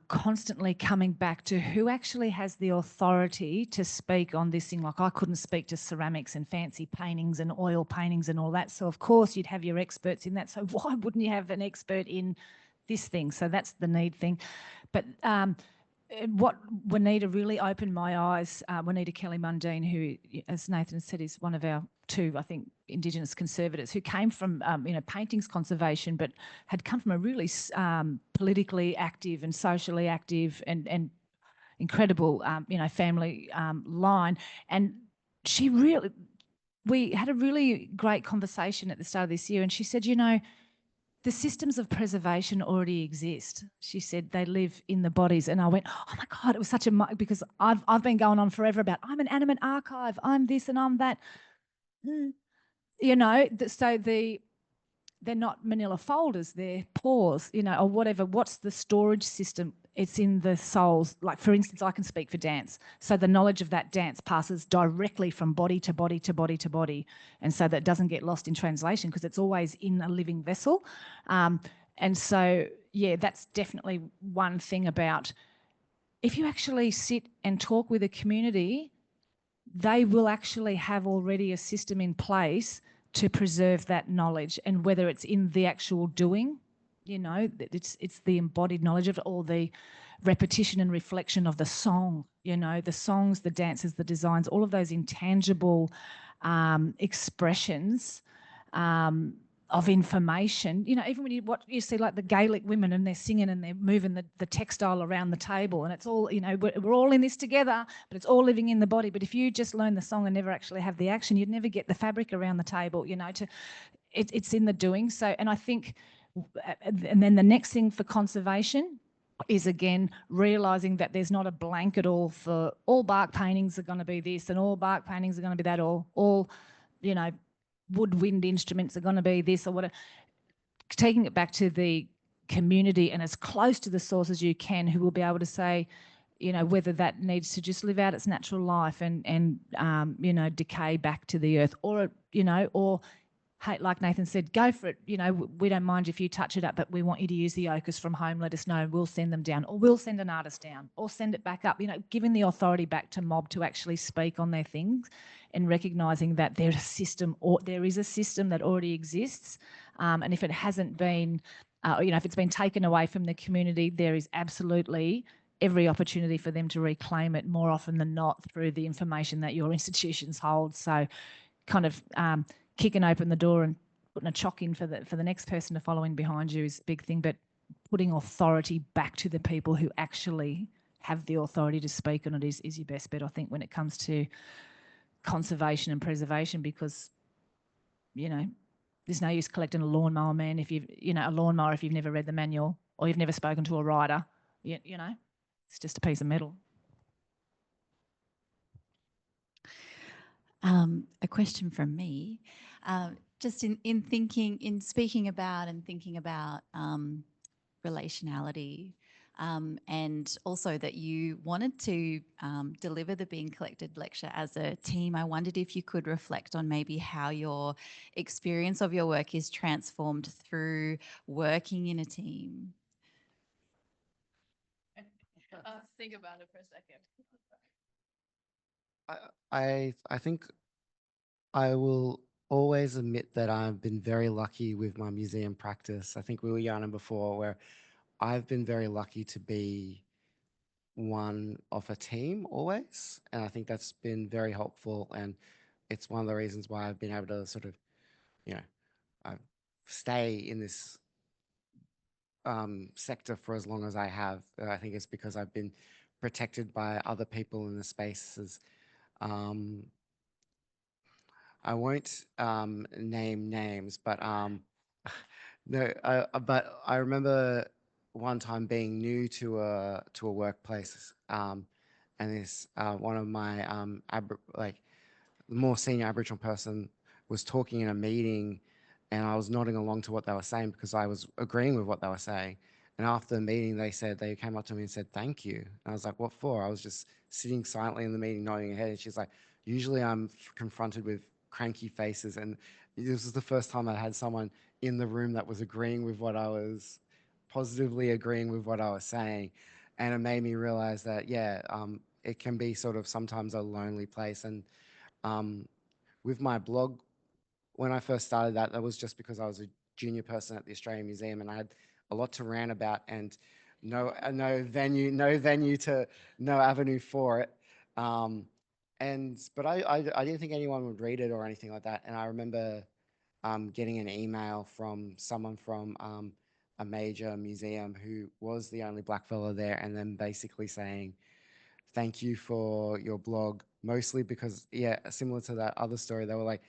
constantly coming back to who actually has the authority to speak on this thing. Like I couldn't speak to ceramics and fancy paintings and oil paintings and all that. So of course you'd have your experts in that. So why wouldn't you have an expert in this thing? So that's the need thing. But what Juanita really opened my eyes, Juanita Kelly-Mundine, who, as Nathan said, is one of our two, I think, Indigenous conservators who came from, paintings conservation, but had come from a really politically active and socially active and incredible, family line. And she really, we had a really great conversation at the start of this year, and she said, the systems of preservation already exist. She said they live in the bodies. And I went, oh my God, it was such a, because I've been going on forever about I'm an animate archive, I'm this and I'm that. So they're not manila folders, they're paws, or whatever. What's the storage system? It's in the souls. Like, for instance, I can speak for dance. So the knowledge of that dance passes directly from body to body to body to body. And so that it doesn't get lost in translation because it's always in a living vessel. And so, yeah, that's definitely one thing about if you actually sit and talk with a community, they will actually have already a system in place to preserve that knowledge. And whether it's in the actual doing, it's the embodied knowledge of it, or the repetition and reflection of the song, the songs, the dances, the designs, all of those intangible expressions of information. Even when you see like the Gaelic women and they're singing and they're moving the textile around the table, and it's all, we're all in this together, but it's all living in the body. But if you just learn the song and never actually have the action, you'd never get the fabric around the table, it's in the doing. So, and I think, and then the next thing for conservation is, again, realising that there's not a blanket all for all bark paintings are going to be this and all bark paintings are going to be that, or all, woodwind instruments are going to be this or whatever. Taking it back to the community and as close to the source as you can, who will be able to say, whether that needs to just live out its natural life and decay back to the earth, or, or, hey, like Nathan said, go for it. We don't mind if you touch it up, but we want you to use the ochres from home. Let us know. We'll send them down, or we'll send an artist down, or send it back up. Giving the authority back to mob to actually speak on their things, and recognising that there is a system that already exists, and if it hasn't been, if it's been taken away from the community, there is absolutely every opportunity for them to reclaim it more often than not through the information that your institutions hold. So, kind of kicking open the door and putting a chock in for the next person to follow in behind you is a big thing, but putting authority back to the people who actually have the authority to speak on it is your best bet, I think, when it comes to conservation and preservation, because, there's no use collecting a lawnmower, man, if you've never read the manual or you've never spoken to a rider, it's just a piece of metal. A question from me, just in speaking about relationality, and also that you wanted to deliver the Being Collected lecture as a team. I wondered if you could reflect on maybe how your experience of your work is transformed through working in a team. Think about it for a second. I think I will always admit that I've been very lucky with my museum practice. I think we were yarning before where I've been very lucky to be one of a team always. And I think that's been very helpful. And it's one of the reasons why I've been able to sort of, stay in this sector for as long as I have. I think it's because I've been protected by other people in the spaces. I won't name names, but but I remember one time being new to a workplace, and this one of my the more senior Aboriginal person was talking in a meeting, and I was nodding along to what they were saying because I was agreeing with what they were saying. And after the meeting, they came up to me and said, "Thank you." And I was like, "What for?" I was just sitting silently in the meeting, nodding her head. And she's like, "Usually I'm confronted with cranky faces, and this was the first time I had someone in the room that was agreeing with what I was, positively agreeing with what I was saying. And it made me realize that, yeah, it can be sort of sometimes a lonely place. And with my blog, when I first started that was just because I was a junior person at the Australian Museum and I had a lot to rant about and no venue to, no avenue for it. But I didn't think anyone would read it or anything like that. And I remember getting an email from someone from a major museum who was the only black fellow there, and then basically saying, thank you for your blog, mostly because, yeah, similar to that other story, they were like,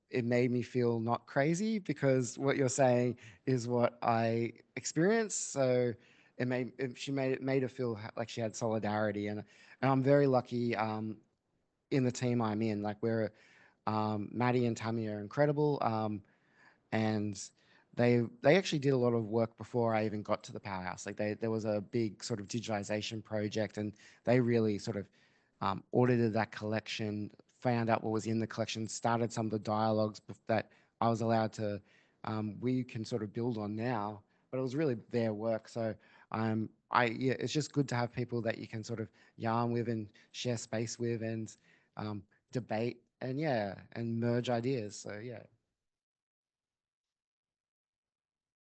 it made me feel not crazy because what you're saying is what I experienced. So she made her feel like she had solidarity, and I'm very lucky in the team I'm in. Like we're Maddie and Tammi are incredible, and they actually did a lot of work before I even got to the Powerhouse. Like there was a big sort of digitization project, and they really sort of audited that collection, found out what was in the collection, started some of the dialogues that I was allowed to, we can sort of build on now, but it was really their work. So yeah, it's just good to have people that you can sort of yarn with and share space with and debate and, yeah, and merge ideas. So, yeah.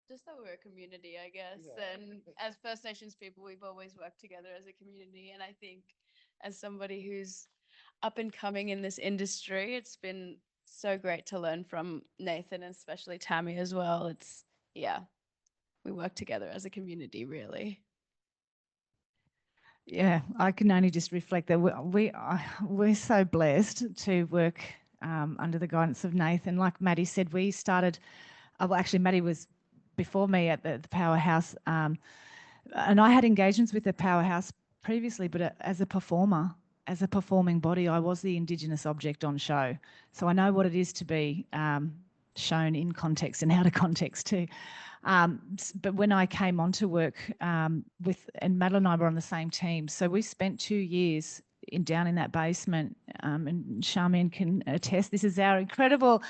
Just that we're a community, I guess. Yeah. And as First Nations people, we've always worked together as a community. And I think as somebody who's up and coming in this industry, it's been so great to learn from Nathan and especially Tammi as well. It's, yeah, we work together as a community, really. Yeah, I can only just reflect that we're so blessed to work under the guidance of Nathan. Like Maddie said, we started, well, actually Maddie was before me at the Powerhouse, and I had engagements with the Powerhouse previously, but as a performer, as a performing body, I was the Indigenous object on show. So I know what it is to be shown in context and out of context too. But when I came on to work and Madeline and I were on the same team, so we spent 2 years down in that basement, and Charmaine can attest, this is our incredible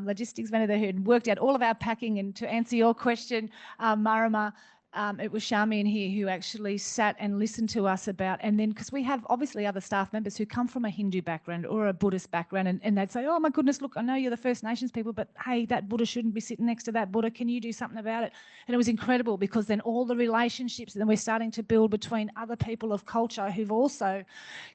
logistics manager who had worked out all of our packing. And to answer your question, Marama, it was Charmaine here who actually sat and listened to us about, and then because we have obviously other staff members who come from a Hindu background or a Buddhist background, and they'd say, oh my goodness, look, I know you're the First Nations people, but hey, that Buddha shouldn't be sitting next to that Buddha. Can you do something about it? And it was incredible because then all the relationships that we're starting to build between other people of culture who've also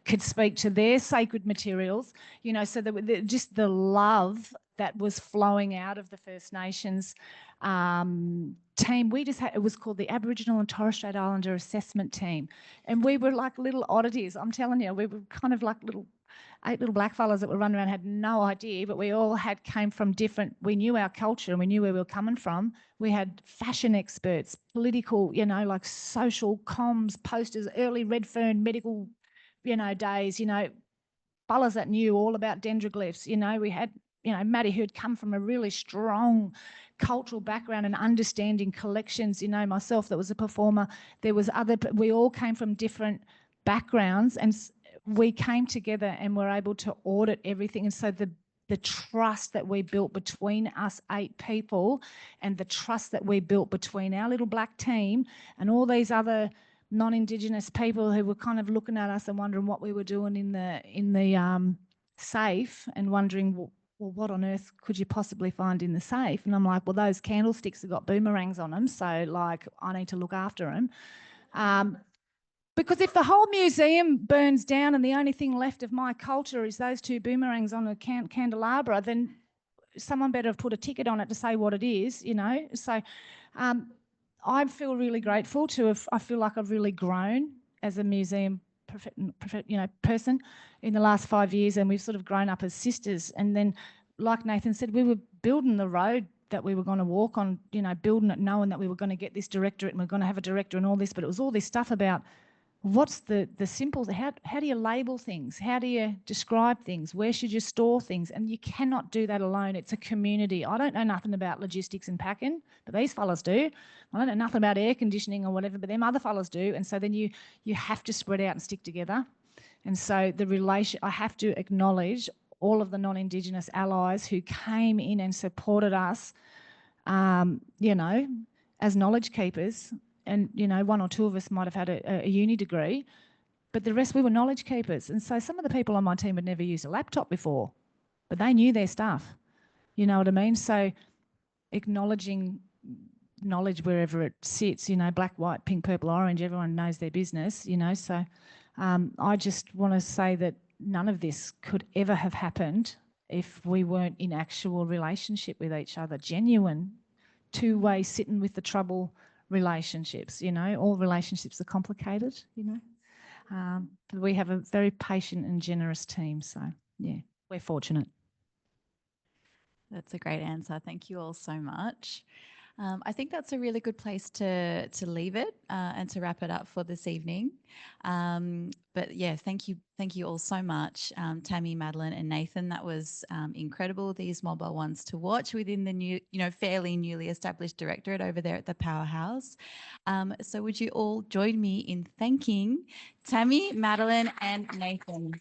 could speak to their sacred materials, you know, so that just the love that was flowing out of the First Nations team. We just had, it was called the Aboriginal and Torres Strait Islander Assessment Team, and we were like little oddities. I'm telling you, we were kind of like 8 little black fellas that were running around, had no idea, but we all came from different, we knew our culture and we knew where we were coming from. We had fashion experts, political, you know, like social comms, posters, early Redfern medical, you know, days, you know, fellas that knew all about dendroglyphs. You know, we had, you know, Maddie, who had come from a really strong cultural background and understanding collections, you know, myself that was a performer. There was we all came from different backgrounds, and we came together and were able to audit everything. And so the trust that we built between us 8 people, and the trust that we built between our little black team and all these other non-Indigenous people who were kind of looking at us and wondering what we were doing in the safe, and wondering, well, what on earth could you possibly find in the safe? And I'm like, well, those candlesticks have got boomerangs on them, so like I need to look after them. Because if the whole museum burns down and the only thing left of my culture is those 2 boomerangs on a candelabra, then someone better have put a ticket on it to say what it is, you know. So I feel really grateful to have, I feel like I've really grown as a museum person in the last 5 years, and we've sort of grown up as sisters. And then, like Nathan said, we were building the road that we were going to walk on, you know, building it knowing that we were going to get this directorate and we're going to have a director and all this, but it was all this stuff about what's the simple, how do you label things? How do you describe things? Where should you store things? And you cannot do that alone. It's a community. I don't know nothing about logistics and packing, but these fellas do. I don't know nothing about air conditioning or whatever, but them other fellas do. And so then you have to spread out and stick together. And so I have to acknowledge all of the non-Indigenous allies who came in and supported us you know, as knowledge keepers, and, you know, one or two of us might have had a uni degree, but the rest, we were knowledge keepers. And so some of the people on my team had never used a laptop before, but they knew their stuff. You know what I mean? So acknowledging knowledge wherever it sits, you know, black, white, pink, purple, orange, everyone knows their business, you know. So I just want to say that none of this could ever have happened if we weren't in actual relationship with each other, genuine, two-way, sitting with the trouble relationships, you know. All relationships are complicated, you know. But we have a very patient and generous team. So, yeah, we're fortunate. That's a great answer. Thank you all so much. I think that's a really good place to leave it and to wrap it up for this evening. But yeah, thank you all so much, Tammy, Madeline, and Nathan. That was incredible. These mobile ones to watch within the new, fairly newly established directorate over there at the Powerhouse. So would you all join me in thanking Tammy, Madeline, and Nathan?